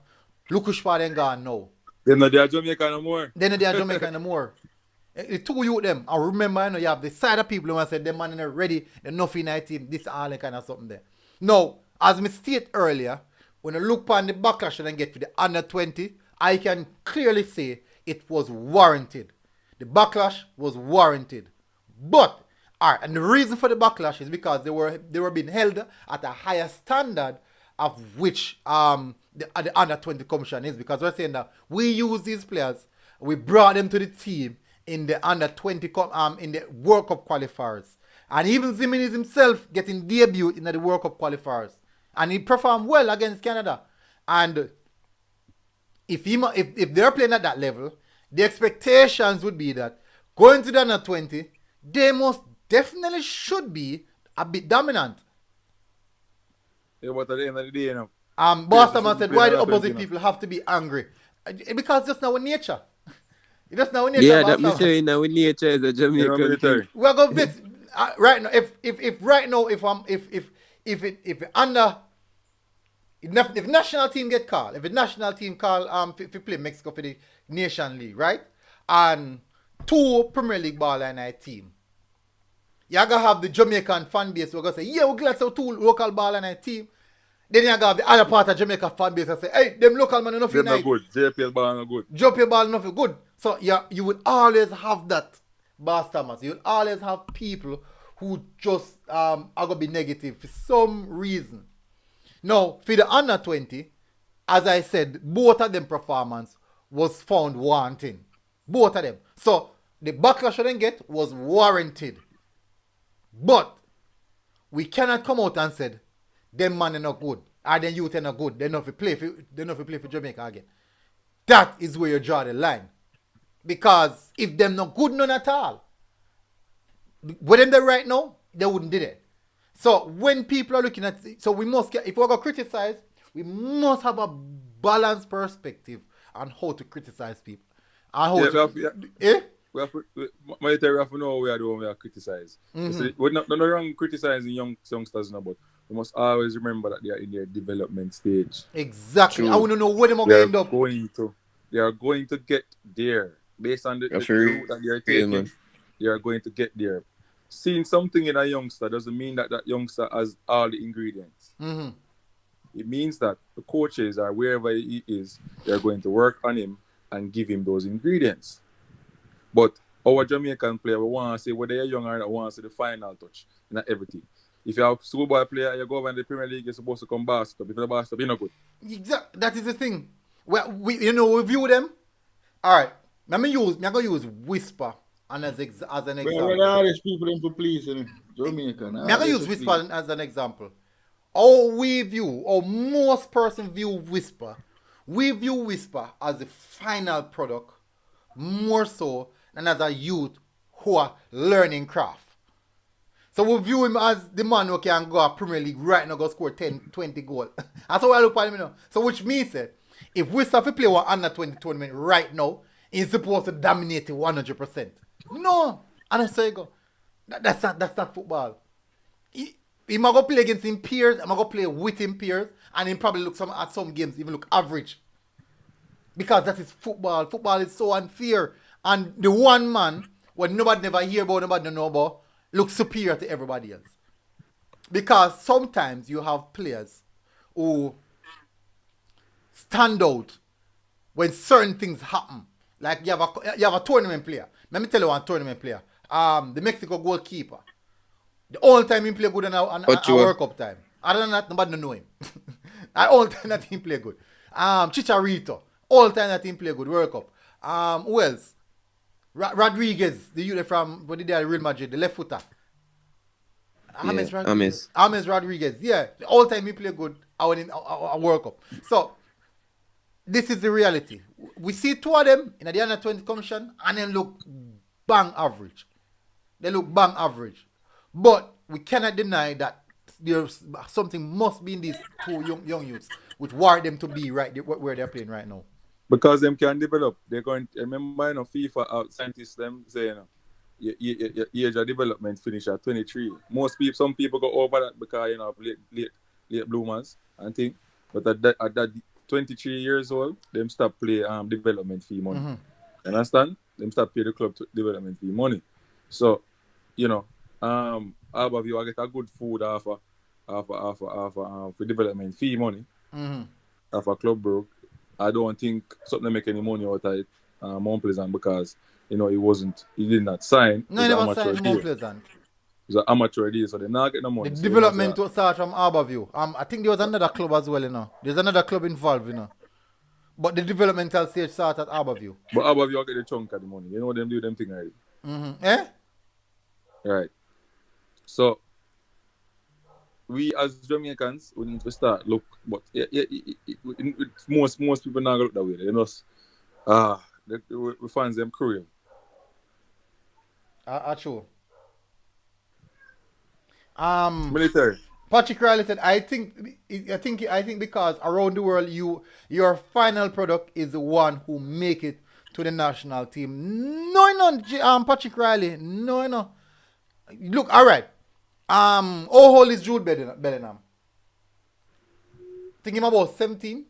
Look which far they gone now. They're not there Jamaica no more. They're not there Jamaica no more. The two youth them. I remember, you know, you have the side of people who want to say them man are ready, they're not in that team, this all that kind of something there. Now, as I stated earlier, when you look upon the backlash and get to the under 20, I can clearly say it was warranted. The backlash was warranted. But, alright, and the reason for the backlash is because they were being held at a higher standard of which the under 20 commission is, because we're saying that we use these players, we brought them to the team in the under 20 in the World Cup qualifiers, and even Ximinies himself getting debut in the World Cup qualifiers, and he performed well against Canada. And if they're playing at that level, the expectations would be that going to the under 20, they most definitely should be a bit dominant. Yeah, but at the end of the day, you know. Boston said, why the opposite people have to be angry? Because it's just now in nature. It's just now in nature. Yeah, that me say now in nature is a Jamaican thing. We're going to right now. If right now if national team get called, if the national team call if play Mexico for the Nation League, right, and 2 Premier League baller in a team, you're gonna have the Jamaican fan base who are gonna say, yeah, we're glad so 2 local baller in a team. Then you got the other part of Jamaica fan base and say, hey, them local man enough Them not unite. good. JPL ball not good. Drop your ball enough good. So yeah, you will always have that Bastards. You will always have people who just are gonna be negative for some reason. Now, for the under 20, as I said, both of them performance was found wanting. Both of them. So the backlash they get was warranted. But we cannot come out and say them man are not good, or them youth are not good. They're not to play for Jamaica again. That is where you draw the line. Because if them not good none at all, with them there right now, they wouldn't do that. So when people are looking at, so we must get, if we're gonna criticize, we must have a balanced perspective on how to criticize people. And how we have to know what we are doing, we are criticize. We're not wrong criticizing youngsters now, but we must always remember that they are in their development stage. Exactly. I want to know where they're going to end up. They are going to get there. Based on the route that they are taking, they are going to get there. Seeing something in a youngster doesn't mean that that youngster has all the ingredients. It means that the coaches or wherever he is, they're going to work on him and give him those ingredients. But our Jamaican player, we want to say whether you're young or not, want to see the final touch, not everything. If you're a Schoolboy player, you go over in the Premier League, you're supposed to come bust up. If you're bust up, you're not good. Exactly. That is the thing. We view them. All right. I'm going to use Whisper and as an example. Well, all these people in police in Jamaica. I'm going to use Whisper as an example. How most person view Whisper. We view Whisper as the final product more so than as a youth who are learning craft. So we view him as the man who can go to Premier League right now, go score 10, 20 goals. That's how I look at him now. So which means that if we start to play one under 20 tournament right now, he's supposed to dominate it 100%. No. And I say go. That's not football. He might go play against him peers, he might go play with him peers, and he probably look at some games even look average. Because that is football. Football is so unfair. And the one man, when nobody never hear about, nobody know about, looks superior to everybody else. Because sometimes you have players who stand out when certain things happen. Like you have a tournament player. Let me tell you one tournament player. The Mexico goalkeeper. The only time he play good on a World Cup time. Other than that, nobody know him. The only time that he play good. Chicharito. All time that he play good World Cup. Who else? Rodriguez, the youth from what did they Real Madrid, the left footer. James Rodriguez. Yeah, the all time he play good in a World Cup. So this is the reality. We see two of them in the under 20 commission and then look bang average. They look bang average. But we cannot deny that there's something must be in these two young youths which warrant them to be right where they're playing right now. Because them can develop. They're going to remember FIFA scientists them saying your age of development finish at 23. Some people go over that because late bloomers and thing. But at that 23 years old, them stop play development fee money. Understand? Them stop pay the club development fee money. So, all of you I get a good food off for development fee money. Off a Club Brugge. I don't think something make any money out of it, Mount Pleasant, because he did not sign. No, he never signed Mount Pleasant. He's an amateur deal, so they not get no money. The development will start from Harbourview. I think there was another club as well, There's another club involved, But the developmental stage starts at Harbourview. But Harbourview will get the chunk of the money. You know them do them thing already. Eh? Right. So we as Jamaicans, we need to start look, but most people not look that way. They just we find them cruel. True. Military. Patrick Riley said, I think because around the world your final product is the one who make it to the national team. No, Patrick Riley. No. Look, all right. How old is Jude Bellingham? Think him about 17.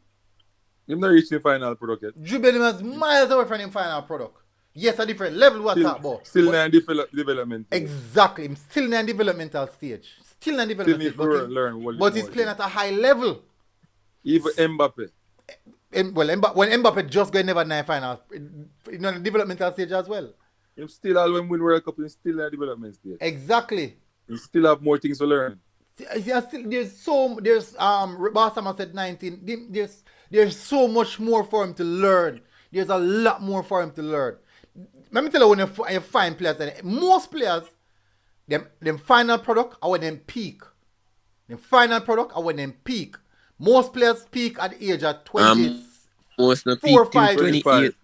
He's not reaching the final product yet. Jude Bellingham is miles away from the final product. Yes, a different level what talk about. Still But in development. exactly, I'm still in a developmental stage. Still in a developmental need stage. But, to learn what but it he's more playing is. at a high level. Even Mbappe. When Mbappe just got never nine final, in the developmental stage as well. Him still all when win World Cup, he's still in a development stage. Exactly. He still have more things to learn. There's Basama said 19. There's so much more for him to learn. There's a lot more for him to learn. Let me tell you, when you find players, most players, them final product are when them peak. The final product are when them peak. Most players peak at the age of 20. Most not 4, peak till 5, 28,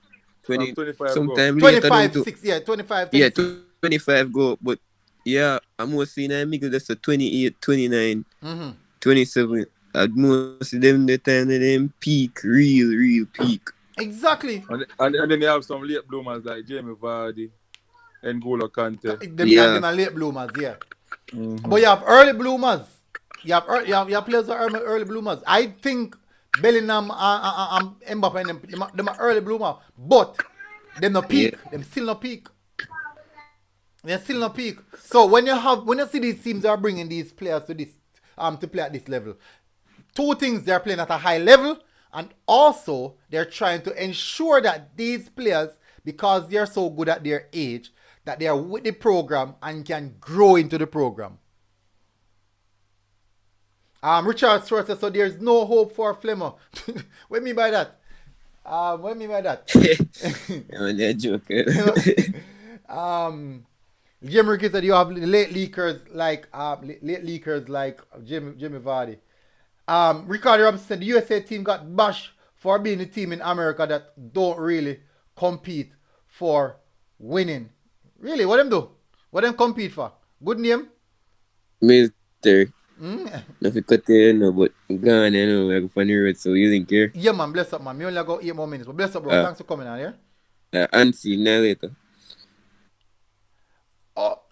20, 25 sometime go. later down 25, to 6, 25, yeah 26. 25 go, but yeah, I'm most seeing a Miguel that's a 28, 29, Mm-hmm. 27. At most of them the time that them peak, real peak. Exactly. And then you have some late bloomers like Jamie Vardy, N'Golo Kante. Them are late bloomers, yeah. Mm-hmm. But you have early bloomers. You have players that are early bloomers. I think Bellingham and Mbappe and them are early bloomer, but them no peak. Them still no peak. They're still no peak. So when you see these teams are bringing these players to this to play at this level, two things: they're playing at a high level, and also they're trying to ensure that these players, because they're so good at their age, that they are with the program and can grow into the program. Richard Stewart says, so there's no hope for Flemmer. What do you mean by that? I'm a joke. Jim Ricky said you have late leakers like Jimmy Vardy. Ricardo Robinson said the USA team got bashed for being the team in America that don't really compete for winning. Really? What them do? What them compete for? Good name? Mister. Nothing cut there, no, but gone, you know, like funny road, so you think here? Yeah, man, bless up, man. Me only got 8 more minutes, but bless up, bro. Thanks for coming on here. And see you now later. Oh,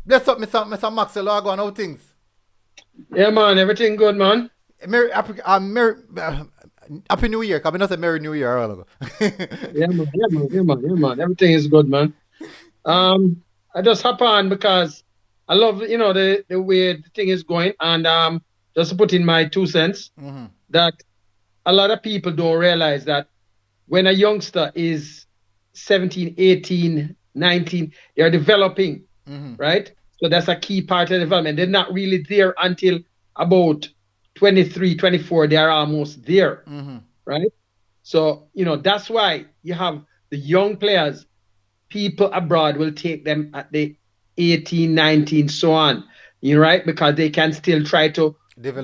bless up, Mr. Maxwell. How going? How things? Yeah, man, everything good, man. Happy New Year. Can I not say Merry New Year a while ago? Yeah, man. Everything is good, man. I just hop on because I love, the way the thing is going, and just to put in my 2 cents, that a lot of people don't realize that when a youngster is 17, 18, 19, they're developing, right? So that's a key part of development. They're not really there until about 23, 24, they are almost there, right? So, that's why you have the young players, people abroad will take them at the 18, 19, so on, right? Because they can still try to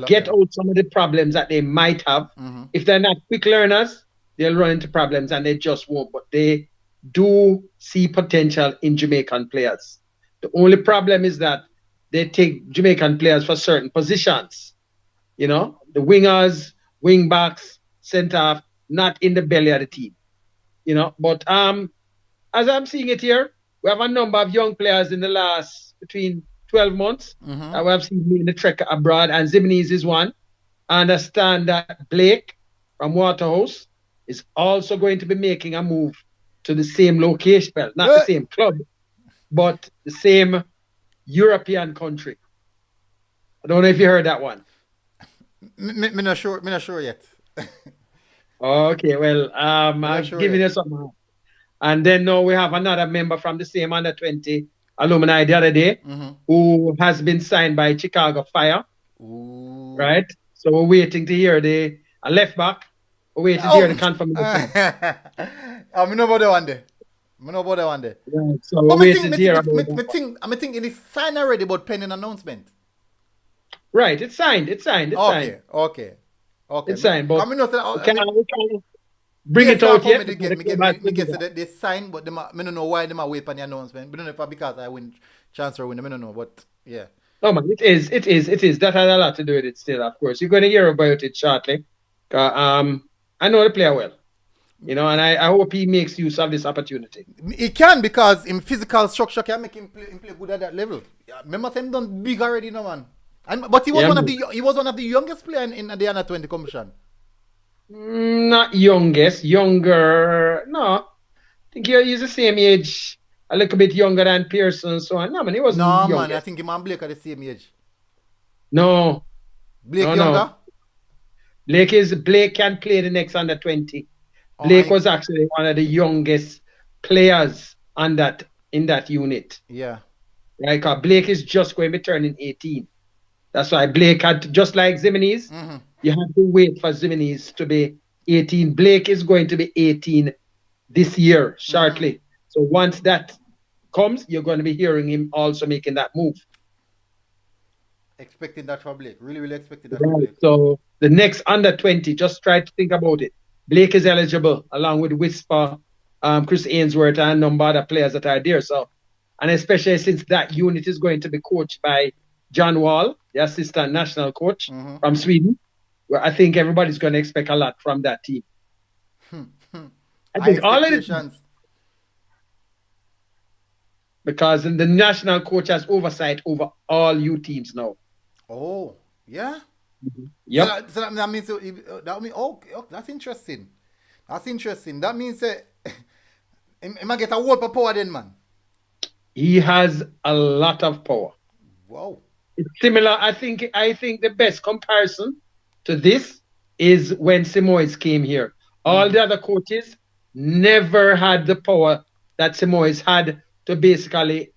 get out some of the problems that they might have. If they're not quick learners, they'll run into problems and they just won't. But they do see potential in Jamaican players. The only problem is that they take Jamaican players for certain positions. The wingers, wing backs, centre half, not in the belly of the team. But as I'm seeing it here, we have a number of young players in the last between 12 months that we have seen in the trek abroad, and Ximinies is one. I understand that Blake from Waterhouse is also going to be making a move to the same location, well, not the same club, but the same European country. I don't know if you heard that one. Me not sure yet. Okay, well, I'm giving you something. And then now we have another member from the same under 20 alumni the other day who has been signed by Chicago Fire. Ooh. Right? So we're waiting to hear a left back. We're waiting to hear the confirmation. I know about that one day. Yeah, so we're waiting to hear about that. I think it is signed already, but pending announcement. Right, it's signed. Okay. It's signed, but we can bring yes, it out yet. Me guess that they signed, but I don't know why they might wait on the announcement. I don't know if because I win chance or win. I don't know, but yeah. No man, it is. That has a lot to do with it still, of course. You're going to hear about it shortly. I know the player well. And I hope he makes use of this opportunity. He can, because in physical structure can make him play good at that level. Remember him done big already, no man. But he was one of the youngest players in the under 20 commission. Not youngest, younger. No, think he's the same age, a little bit younger than Pearson and so on. No, man, he wasn't No, young. man, I think him and Blake are the same age. No. Blake No. younger? Blake can play the next under 20. Blake was actually one of the youngest players in that unit. Yeah. Right? Because Blake is just going to be turning 18. That's why Blake had, just like Ximinies, you have to wait for Ximinies to be 18. Blake is going to be 18 this year, shortly. So once that comes, you're going to be hearing him also making that move. Expecting that for Blake. Really, really expecting that for Blake. So the next under 20, just try to think about it. Blake is eligible along with Whisper, Chris Ainsworth, and a number of other players that are there. So, and especially since that unit is going to be coached by John Wall, the assistant national coach from Sweden, where I think everybody's going to expect a lot from that team. I think all of it, because the national coach has oversight over all U teams now. Oh, yeah? Yep. So that means, that's interesting. That's interesting. That means he might get a whole of power then, man. He has a lot of power. Wow. It's similar. I think the best comparison to this is when Simoes came here. All the other coaches never had the power that Simoes had to basically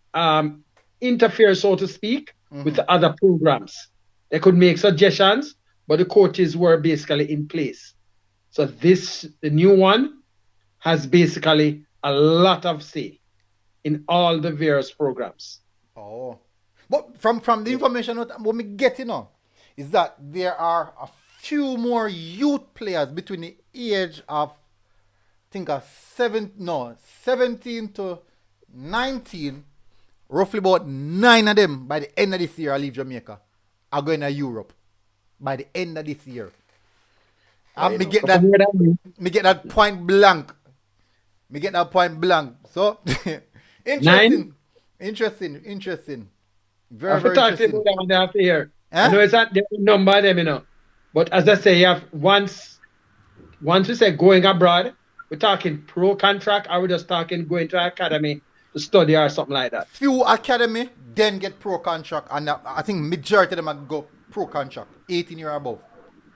interfere, so to speak, with the other programs. They could make suggestions, but the coaches were basically in place. So the new one, has basically a lot of say in all the various programs. Oh. But from the information what we get, is that there are a few more youth players between the age of, I think, 17 to 19. Roughly about 9 of them by the end of this year I leave Jamaica, are going to Europe by the end of this year. And me get that point blank. So interesting. Very, very interesting. I know it's not the number of them, but as I say, you have once we say going abroad, we're talking pro contract, or we're just talking going to academy to study or something like that. Few academy then get pro contract, and I think majority of them go pro contract, 18 years above.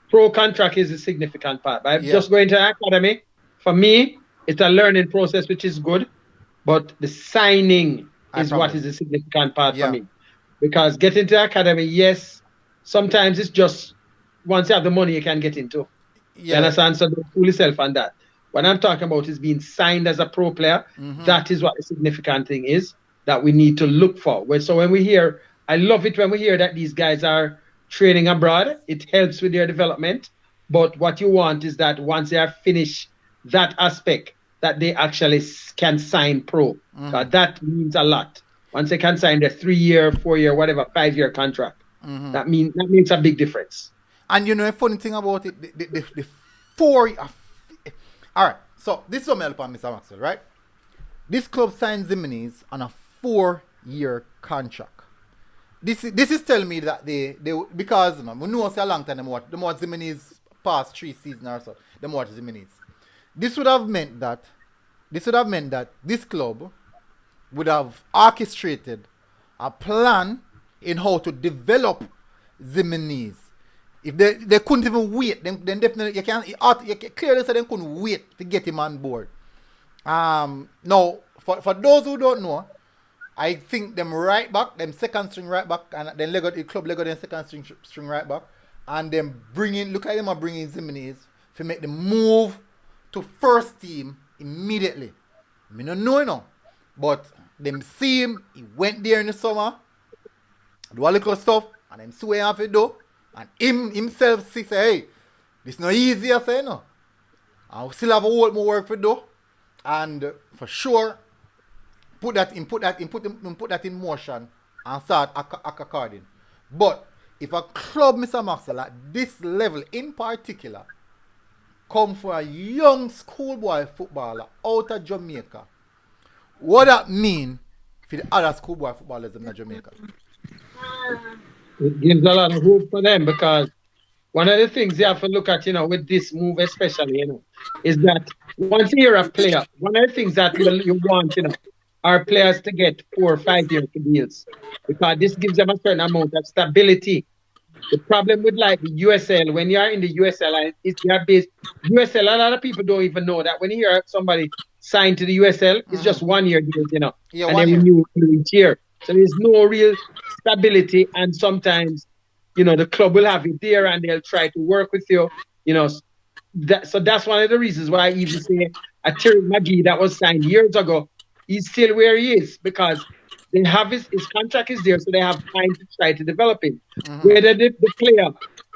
Pro contract is a significant part. But just going to academy, for me, it's a learning process, which is good, but the signing is what is a significant part for me. Because getting to academy, yes, sometimes it's just once you have the money you can get into. You understand? So don't fool yourself on that. What I'm talking about is being signed as a pro player. That is what the significant thing is that we need to look for. So when we hear, I love it when we hear that these guys are training abroad. It helps with their development. But what you want is that once they have finished that aspect, that they actually can sign pro. That means a lot. Once they can sign their 3-year, 4-year, whatever, 5-year contract, that makes a big difference. And a funny thing about it, the 4. All right, so this is what help on Mr. Maxwell, right? This club signed Ximinies on a 4-year contract. This is telling me that they because we know it's a long time the more Ximinies past 3 seasons or so, the more Ximinies. This would have meant that this club would have orchestrated a plan in how to develop Ximinies. If they couldn't even wait, then definitely you can clearly say they couldn't wait to get him on board. Now for those who don't know, I think them right back, them second string right back, and then the club Lego them second string right back, and them look at them are bringing Ximinies to make the move to first team immediately. I don't know, but them see him, he went there in the summer, do a little stuff, and them see what he have to do, and himself say, hey, this not easy, I say, no. I still have a lot more work to do, and for sure, put that in motion and start according. But if a club, Mr. Maxwell, at this level in particular, come for a young schoolboy footballer out of Jamaica, what that mean for the other schoolboy footballers in Jamaica? It gives a lot of hope for them, because one of the things you have to look at, with this move especially, is that once you're a player, one of the things that you want, are players to get 4 or 5 year deals, because this gives them a certain amount of stability. The problem with like the USL, when you are in the USL, and they are based USL. A lot of people don't even know that when you hear somebody signed to the USL, it's just 1 year deals, Yeah, and 1 they year. renew each year. So there's no real stability, and sometimes the club will have it there, and they'll try to work with you. You know, so that's one of the reasons why I even say a Tariq Ximinies that was signed years ago, he's still where he is because they have his contract is there, so they have time to try to develop him. Whether the player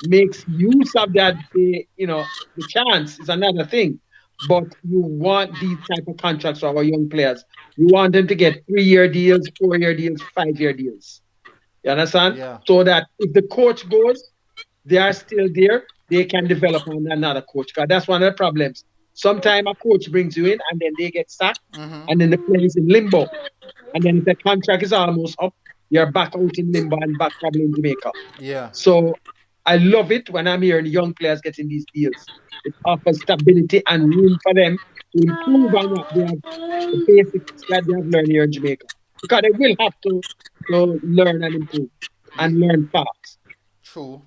makes use of that, the chance is another thing. But you want these type of contracts for our young players. You want them to get 3 year deals, 4 year deals, 5 year deals. You understand? Yeah. So that if the coach goes, they are still there. They can develop on another coach. Because that's one of the problems. Sometimes a coach brings you in and then they get sacked, and then the player is in limbo. And then if the contract is almost up, you're back out in limbo and back probably in Jamaica. Yeah. So I love it when I'm hearing young players getting these deals. It offers stability and room for them to improve on what they have, the basics that they have learned here in Jamaica. Because they will have to learn and improve and learn fast. True.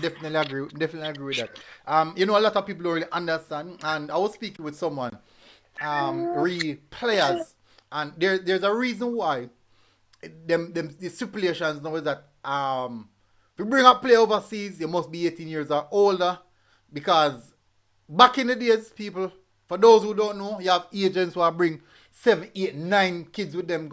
Definitely agree with that. A lot of people don't really understand. And I was speaking with someone, players, and there's a reason why the stipulations now is that if you bring a player overseas, you must be 18 years or older, because back in the days, people, for those who don't know, you have agents who are bring 7, 8, 9 kids with them,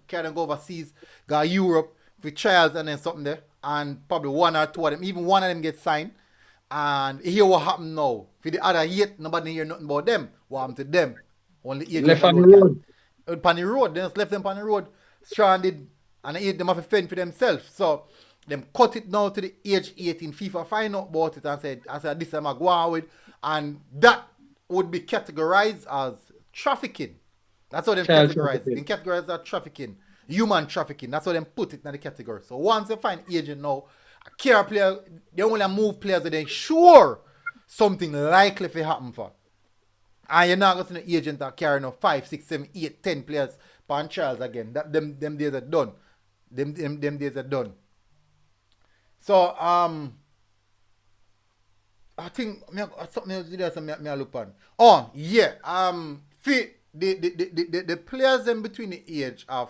carry them go overseas, go Europe for trials and then something there, and probably 1 or 2 of them, even 1 of them get signed. And hear what happened now. For the other 8, nobody hear nothing about them. What happened to them? Only agents Left on the road. On the road. They just left them on the road, stranded, and them have to fend for themselves. So them cut it now to the age 18. FIFA find out about it and said this time I go on with, and that would be categorized as trafficking. That's how them categorize. They categorize as trafficking, human trafficking. That's how them put it in the category. So once they find agent now, a care player, they only move players that they sure something likely to happen for. And you're not going to see an agent that carry 5, 6, 7, 8, 10 players on trials again. Them days are done. Them days are done. So I think something else I look on. Oh yeah. The players them between the age of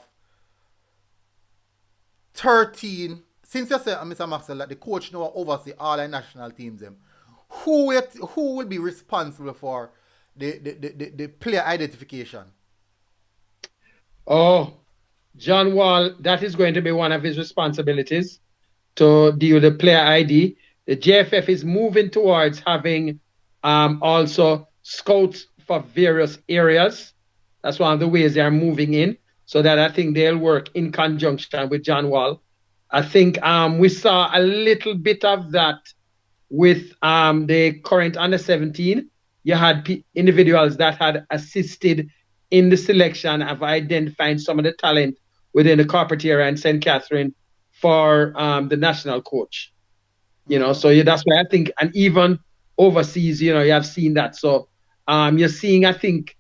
13. Since you say Mr. Maxwell that the coach now oversee all the national teams them, who will be responsible for the player identification? Oh, John Wall, that is going to be one of his responsibilities to deal with the player ID. The JFF is moving towards having also scouts for various areas. That's one of the ways they are moving in, so that I think they'll work in conjunction with John Wall. I think we saw a little bit of that with the current under 17. You had individuals that had assisted in the selection of identifying some of the talent within the corporate area in St. Catherine for the national coach. So that's why I think, and even overseas, you have seen that. So you're seeing, I think,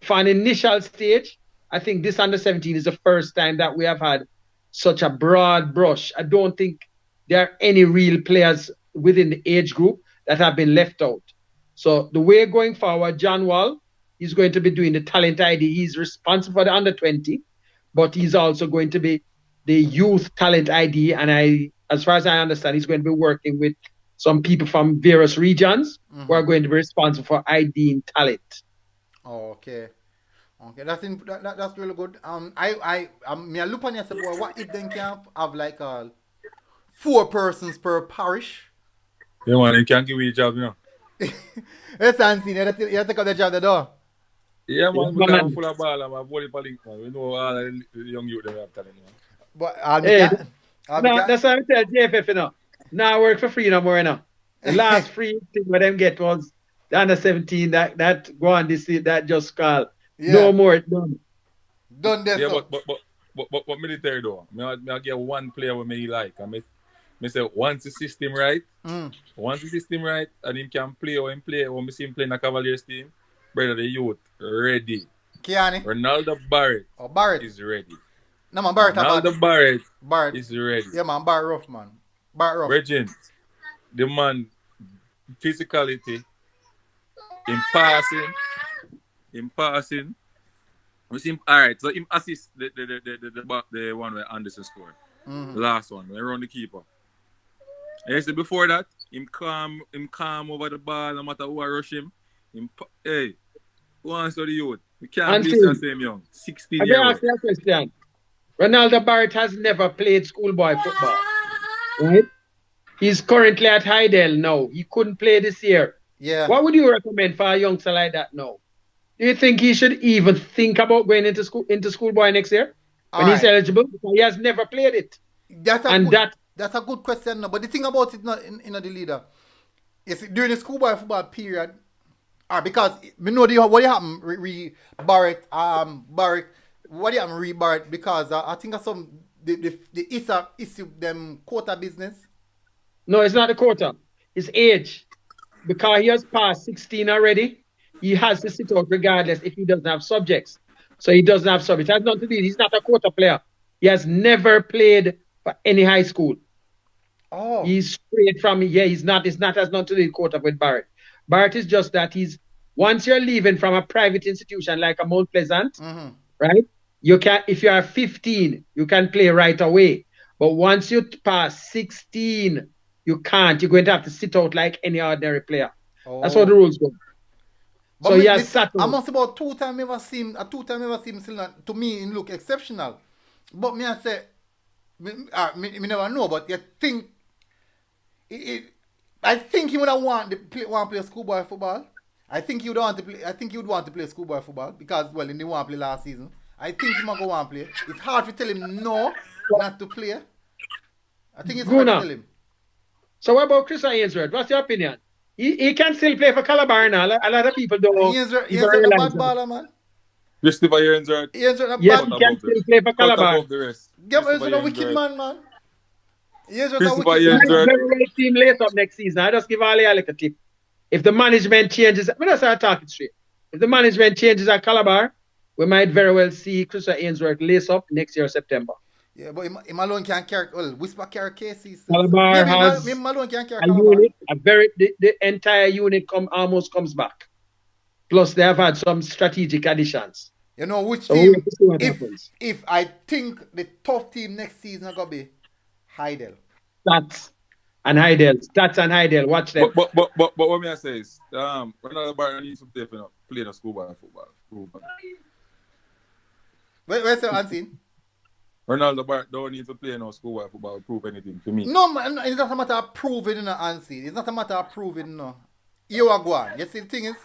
for an initial stage, I think this under 17 is the first time that we have had such a broad brush. I don't think there are any real players within the age group that have been left out. So the way going forward, John Wall is going to be doing the talent ID. He's responsible for the under 20, but he's also going to be the youth talent ID. And as far as I understand, he's going to be working with some people from various regions who are going to be responsible for IDing talent. Oh, okay. That's really good. I look on you and say, boy, what if they can have like 4 persons per parish? Yeah, man, they can't give you a job, Yes, Anthony, you take up the job the door. Yeah, man, because I'm full of ball, I'm a volley link, man. We know all the young youth that have talent, man. But that's what I tell JFF, Now I work for free no more, The last free thing where them get was the under 17 that go on this that just call. Yeah. No more, done. Done there. Yeah, so. but military though. I get one player with me like. Me say once the system right, and him can play when we see him play in the Cavaliers team, brother, the youth ready. Kiani? Ronaldo Barrett Oh, Barrett. is ready. No, man, Barrett. Ronaldo Barrett is ready. Yeah, man, Barrett rough, man. Barrett rough. Regent, the man, physicality, in passing. We see him, all right, so him assist the one where Anderson scored. The last one, when around the keeper. And you see before that, him calm over the ball, no matter who I rush him. Hey, who answer the youth? We can't believe the same young. 16 years old. ask you a question. Ronaldo Barrett has never played schoolboy football. Right? He's currently at Hydel now. He couldn't play this year. Yeah. What would you recommend for a youngster like that now? Do you think he should even think about going into schoolboy next year when he's eligible? Because he has never played it. That's a good question. No. But the thing about it, not in the leader, is during the schoolboy football period, because we know what happened Barrett, what happened Barrett, because I think some the issue them quota business. No, it's not the quota. It's age. Because he has passed 16 already, he has to sit out regardless if he doesn't have subjects. So he doesn't have subjects. It has nothing to do. He's not a quota player. He has never played for any high school. Oh. He's straight from, he's not, it's not has nothing to do with quota with Barrett. Barrett is just that once you're leaving from a private institution like a Mount Pleasant, right? You can, if you are 15, you can play right away. But once you pass 16, you can't. You're going to have to sit out like any ordinary player. Oh. That's how the rules go. But so yes, I must about two times ever seen still not, to me it look exceptional. But me I say, me never know. But you think, I think he would have want to play schoolboy football. I think he would want to play. I think he would want to play schoolboy football because he didn't want to play last season. I think he might go want to play. It's hard to tell him no, not to play. I think it's hard to tell him. So what about Chris Ainsworth? What's your opinion? He can still play for Calabar now. A lot of people don't know. He's a bad baller, man. Christopher Ainsworth. Yes, he can still play for Calabar. Give him a wicked man. Christopher Ainsworth. Very well team lace up next season. I just give Ali a little tip. If the management changes, I'm not talking straight. If the management changes at Calabar, we might very well see Christopher Ainsworth lace up next year, September. Yeah, but him alone can't carry. Well, Whisper carry cases. Calabar has him alone can't carry a unit. The entire unit almost comes back. Plus, they have had some strategic additions. You know which team? If I think the tough team next season is gonna be Hydel. Stats and Hydel. Watch them. But what me I say is, Ronaldo Barrett needs to play the schoolboy football. Where's the unseen? Ronaldo Barrett don't need to play no schoolboy football to prove anything to me. No, man, it's not a matter of proving in the unseen. It's not a matter of proving, no. You are going. You see, the thing is,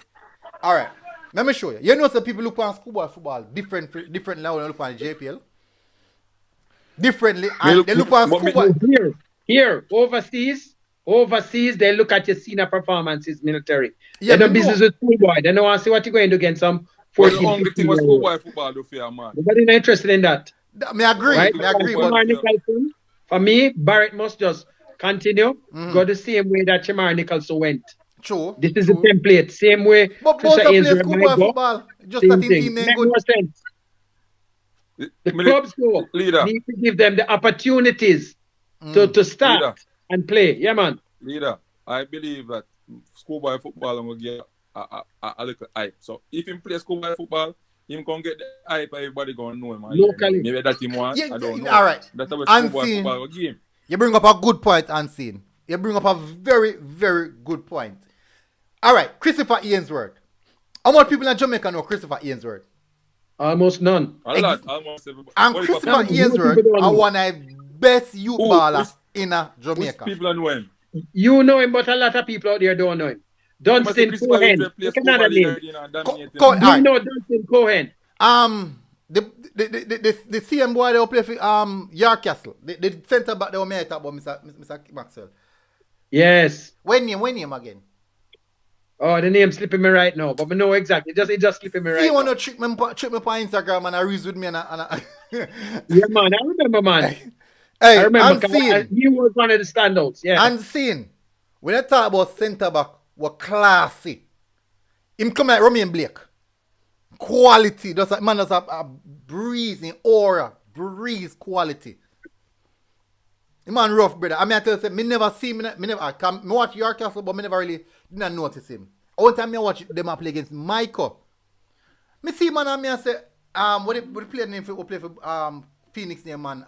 all right, let me show you. You know some people look on schoolboy football different now when they look on the JPL. Differently, and they look on schoolboy. Here, overseas, they look at your senior performances, military. Yeah, they do business with schoolboy. They don't want to see what you're going to do against some 14, well, the only thing was schoolboy football do for you, man. Nobody's not interested in that. I agree. Right? I agree. But for me, Barrett must just continue, go the same way that Shamar Nicholson went. True. This is the template, same way. But both play schoolboy football. Just that team make more sense. The clubs need to give them the opportunities to start and play. Yeah, man. Leader, I believe that schoolboy football will get a little hype. So if he plays schoolboy football, him can get the hype, everybody gonna know him. Locally. Maybe that him wants. I don't know. All right. That's how schoolboy football game. You bring up a good point, Unseen. You bring up a very, very good point. All right, Christopher Ainsworth. How much people in Jamaica know Christopher Ainsworth? Almost none. A lot. Almost everybody. And Christopher Ainsworth are one of the best youth ballers in Jamaica. People know him. You know him, but a lot of people out there don't know him. Dunstan Cohen. Another name. You know Dunstan Cohen. The CM boy they play for York Castle. The centre back they were made about Mr. Maxwell. Yes. When name again? Oh, the name slipping me right now, but I know exactly. It just slipping me right now. You want to trick me on Instagram and I reason with me and yeah, man, I remember, man. Hey, I remember Unseen. he was one of the standouts. Yeah. Unseen. When I talk about centre back, were classy. Him come like Romain Blake. Quality. Just like man does a breeze in aura. Breeze quality. The man rough, brother. I mean, I tell you, me never see me never me watch York Castle, but me never really didn't notice him. One time me watch them play against Michael. Me see man and me I say, what the player name for play for Phoenix name man,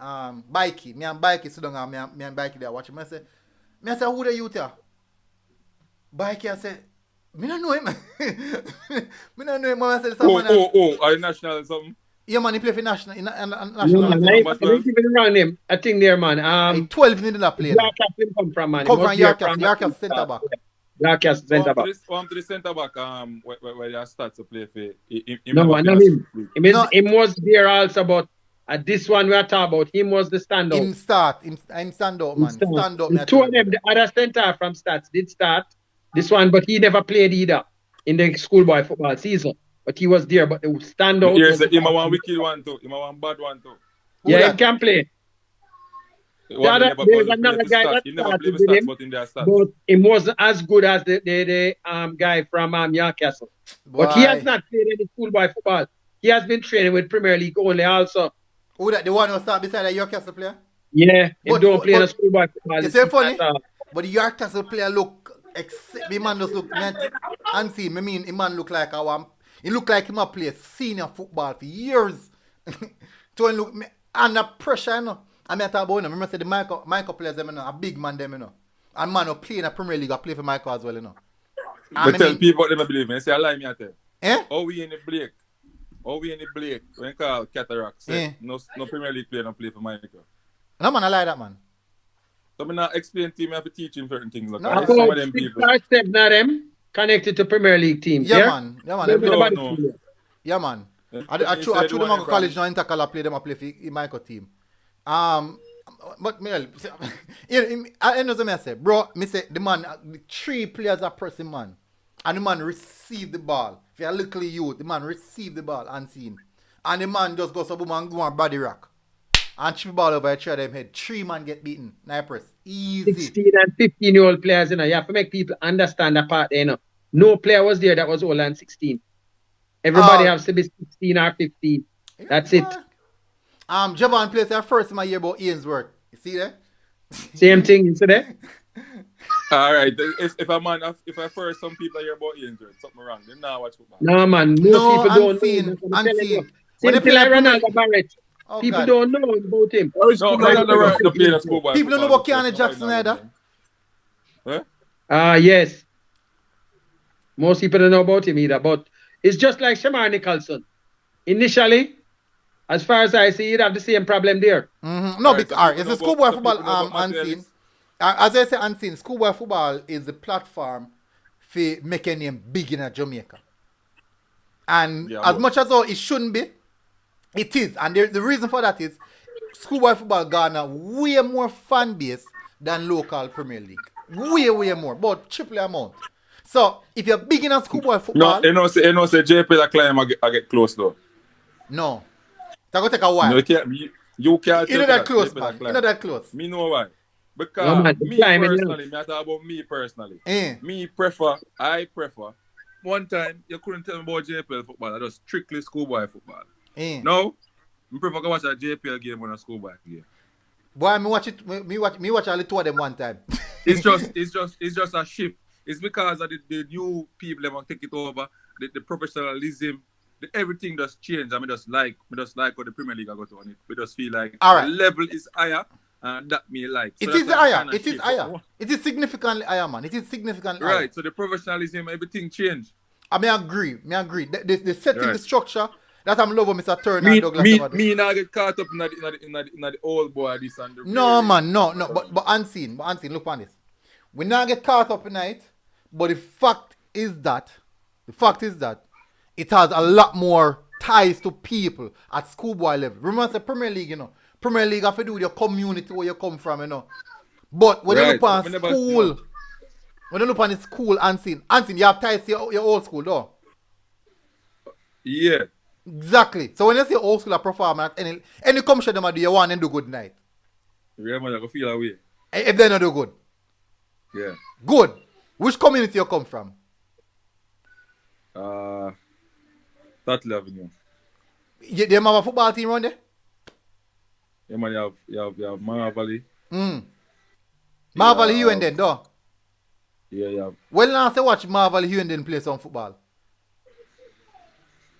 Bikey. Me and Bikey sit down and me and Bikey there watching. Me I say, who the youth here? Bikey I say, me don't know him. Me don't know him. I say, are you national or something? Yeah man, he play for national. No, man, I don't even wrong name. I think there, man. 12 he did not play. York Castle come from, man. Come from York Castle centre back. York Castle centre back. One to the centre back, where they start to play for. No, not him. Him was there also, but this one we are talking about, him was the standout. Him stand out, man. Stand out. The two of them, the other centre from Stats did start this one, but he never played either in the schoolboy football season. But he was there, but the standout. Yes, him a one wicked one too. Him a one bad one too. Yeah, he can play. There's another guy that started with him, but he wasn't as good as the guy from York Castle. But he has not played any schoolboy football. He has been training with Premier League only also. Who that? The one who start beside the York Castle player? Yeah, he don't play in the schoolboy football. It's very funny. But the York Castle player look, the man just look, Unseen, I mean, the man look like he look like he might play senior football for years. So he look under pressure, you know. I mean, I talk about him. Remember, say the Michael players, them, you know, a big man, them, you know. And man who play in the Premier League, I play for Michael as well, you know. But tell people they don't believe me. Say, I lie me at them. Eh? How we in the Blake? When you call Tarick, say, no Premier League player don't play for Michael. No, man, I lie that, man. So I not explain to him, I have to teach him certain things. Like No, some of them people. them connected to Premier League teams. Yeah, man. Yeah, man. No. Yeah, man. I true them on college now, Intercolor play them, I play for the Michael team. But Mel, I know what I say, bro. Me say the man, the 3 players are pressing man, and the man receive the ball. If you're a little youth, the man receive the ball Unseen, and the man just goes up and go on body rock and chip the ball over each of them head. 3 man get beaten. Now press easy. 16 and 15-year-old players, you know, you have to make people understand that part. You know, no player was there that was older than 16. Everybody has to be 16 or 15. That's it. Javon plays their first in my year about Ainsworth. You see that? Same thing, you see that? All right. If I first some people hear about Ainsworth, something wrong. They now watch football. No, man. Most people don't know. Unseen. Same thing like Ronaldo Barrett. People don't know about him. People don't know about Keanu Jackson either. Huh? Yes. Most people don't know about him either. But it's just like Shamar Nicholson. Initially, as far as I see, you'd have the same problem there. Mm-hmm. No, because it's a schoolboy football Unseen. As I say, Unseen, schoolboy football is the platform for making him big in Jamaica. And as much as it shouldn't be, it is. And the reason for that is schoolboy football garner way more fan base than local Premier League. Way more. About triple amount. So if you're big in a schoolboy football. No, you know, say JP that climb I get close though. No. That will take a while. No, you can't you know that close, man. You know that close. Me know why. Because I talk about me personally. I prefer. One time, you couldn't tell me about JPL football. I just strictly schoolboy football. No, I prefer to watch a JPL game than a schoolboy game. Boy, me watch only 2 of them one time. It's just a shift. It's because of the new people that want to take it over, the professionalism, everything just changed. I mean, just like how the Premier League I got on it. We just feel like the level is higher, and that me like. So it is higher. It is higher. It is significantly higher, man. It is significantly higher. Right. So the professionalism, everything changed. I agree. The setting, the structure. That I'm love Mr. Turner and Douglas. Me now get caught up in the old boy this and the no man, no. But unseen, look on this. We now get caught up in it, but the fact is that it has a lot more ties to people at schoolboy level. Remember the Premier League, you know. Premier League have to do with your community where you come from, you know. But when you look on school, when you look on the school unseen, you have ties to your old school though. Yeah. Exactly. So when you say old school perform at any commission them do you want and do good night. Real man, I go feel away. If they not do good. Yeah. Good. Which community you come from? Tattle Avenue. They have a football team around there? Yeah, man, you have Mar Valley. Marvel Hugh and then, though. Yeah, yeah. Well, now I say watch Marvel Hugh and then play some football.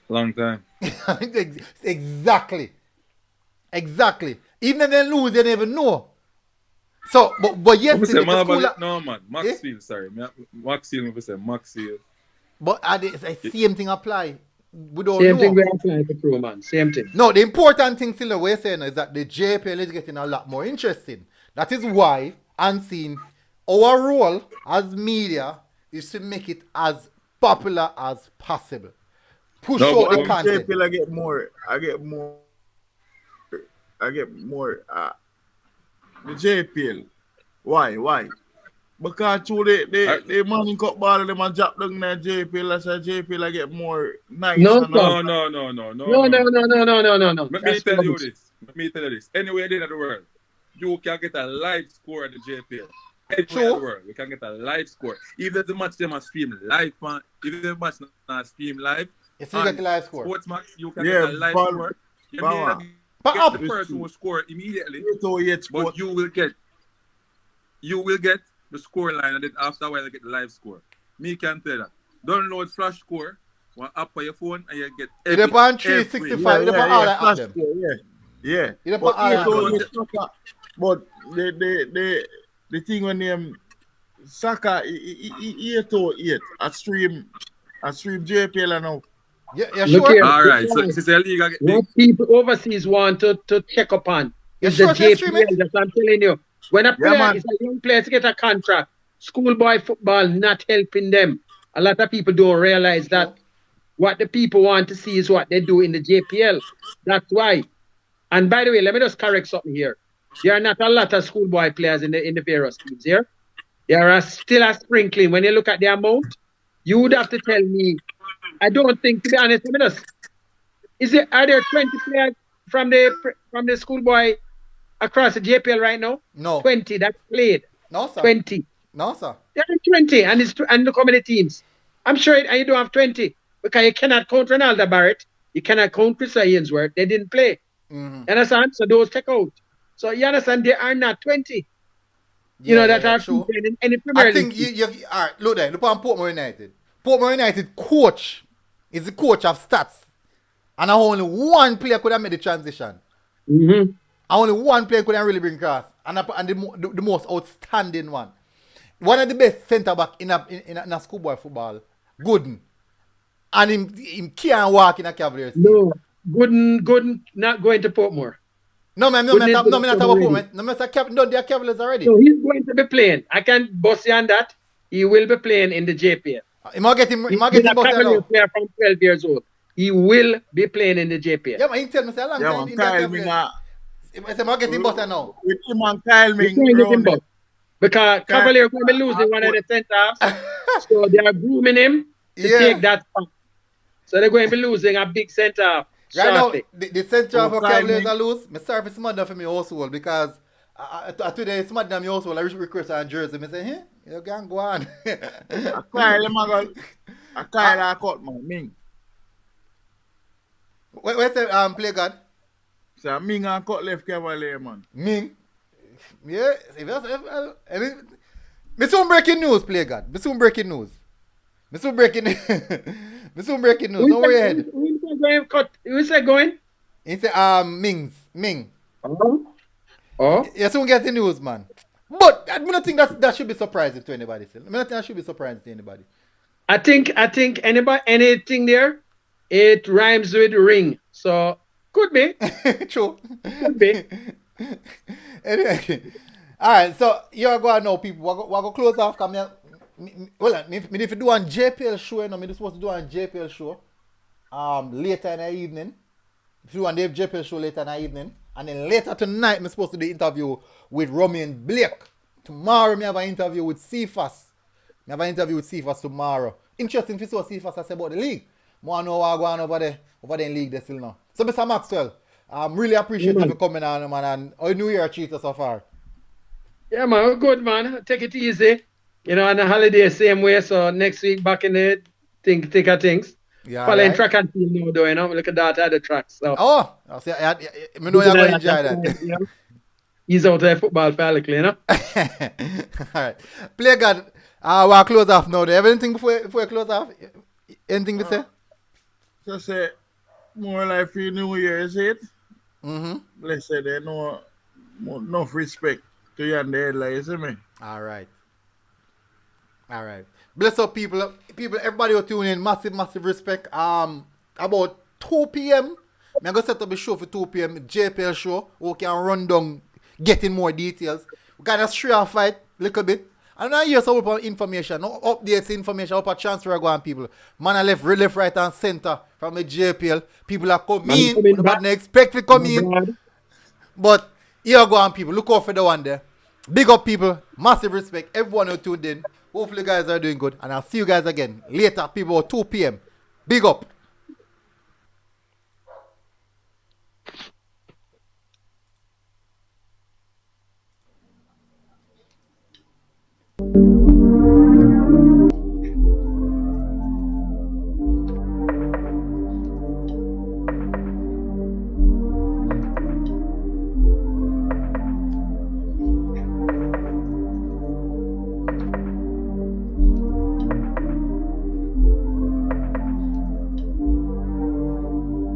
Long time. Exactly. Even if they lose, they never know. So, but yes, Say the Mar school. Valley? No, man. Maxfield, sorry. Maxfield, I say Maxfield. But the same thing apply. We don't Same know. thing we apply to Pro, man. Same thing. No, the important thing still we're saying is that the JPL is getting a lot more interesting. That is why, Unseen, our role as media is to make it as popular as possible. Push out the content. JPL, I get more. The JPL. Why? Because through the money cut ball, them and drop down there JPL, I say JPL I get more nice. No. No. Let me tell you this. Anywhere in the world, you can get a live score at the JPL. Anywhere in the world, you can get a live score. Even if the match them are stream live, man. Even if the match not stream live, you still get the live score. Sportsmax, you can get a live score. You may not get the person who score immediately, but you will get the score line, and then after a while you get the live score. Me can tell that. Download Flash Score, one app on your phone, and you get every. It's on 365. It's on all that app. Yeah. It's on all that. But the thing when them soccer 808 I stream JPL now. Yeah, Look sure. here. All right, so it's a league. What people overseas want to check up on is You the sure they stream it? JPL. That's what I'm telling you. When a player is a young player to get a contract, schoolboy football not helping them. A lot of people don't realize that what the people want to see is what they do in the JPL. That's why. And by the way, let me just correct something here. There are not a lot of schoolboy players in the various teams here. There are still a sprinkling. When you look at the amount, you would have to tell me. I don't think, to be honest, let me just. Are there 20 players from the schoolboy across the JPL right now? No. 20 that played. No, sir. 20. No, sir. There are 20, and look how many teams. I'm sure you don't have 20 because you cannot count Ronaldo Barrett. You cannot count Chris Ainsworth. They didn't play. You understand? So those take out. So you understand there are not 20. That are true. playing in any Premier League. I think you all right, look there. Look on Portmore United. Portmore United coach is the coach of stats. And only one player could have made the transition. And only one player could have really bring cross. And the most outstanding one. One of the best centre back in a schoolboy football. Gooden. And him can't walk in a Cavaliers team. No. Gooden not going to Portmore. No, man, no, man, talk about Portmore. No, man, they are Cavaliers already. So he's going to be playing. I can boss you on that. He will be playing in the JPL. He might get him He's boss a Cavalier now. player from 12 years old. He will be playing in the JPL. Yeah, man, he tell me say a long time in that Cavaliers. I say, might get him boss now. With him and Kyle He's going to get him Ming. boss. Because Cavalier going to be losing one of the centre-halves. So they are grooming him to take that spot. So they're going to be losing a big centre-half. Right now, shortly. the centre for Cavaliers are lose. My service mother for me household because today it's mad my household. I request on jersey. I say, hey, you can go on. Kyle I cut man Ming. Where's the play God? So Ming and cut left Cavalier man. Ming. Yeah. Me soon breaking news, play God. Me soon breaking news. Don't worry ahead. Who is that going? He said, Ming. Oh? You soon get the news, man. But I don't think that should be surprising to anybody. I don't think that should be surprising to anybody. I think anything there, it rhymes with ring. So could be. True. Could be. Anyway. Alright, so you're going to know people. We're going to close off. If you do a JPL show, I'm supposed to do a JPL show later in the evening. If you do a JPL show later in the evening. And then later tonight, I'm supposed to do an interview with Romy and Blake. Tomorrow, I have an interview with Cephas. Tomorrow. Interesting to see what Cephas has said about the league. I know what's going on over there in the league there still now. So, Mr. Maxwell, Really appreciate you man. for coming on, man. And how New Year treat us so far? Yeah, man, we're good, man. Take it easy. You know, on the holiday, same way. So next week, back in the thick of things. Yeah, all Following right. track and field now, though, you know. Look at that at the track. So, Oh, I see, me know you're going to enjoy that's that. why, you know, he's out there football fairly, you know. All right. Play God. We'll close off now. Do you have anything before we close off? Anything to say? So say, more like for New Year, is it? Mm-hmm. Let's say they know enough respect to you and the headline, you see me? All right. All right. Bless up, people. People, everybody who tune in, massive respect. About 2 p.m. I'm gonna set up a show for 2 p.m. JPL show. We can run down, getting more details. We kind of stray off fight a little bit. And I hear some upon information, no updates, information, up a transfer go on people. Man, I left, right, and center from the JPL. People are coming Man, in. coming Nobody back. expect to come My in. brother. But here go on, people. Look out for the one there. Big up, people. Massive respect. Everyone who tuned in. Hopefully, you guys are doing good. And I'll see you guys again later, people, 2 p.m. Big up.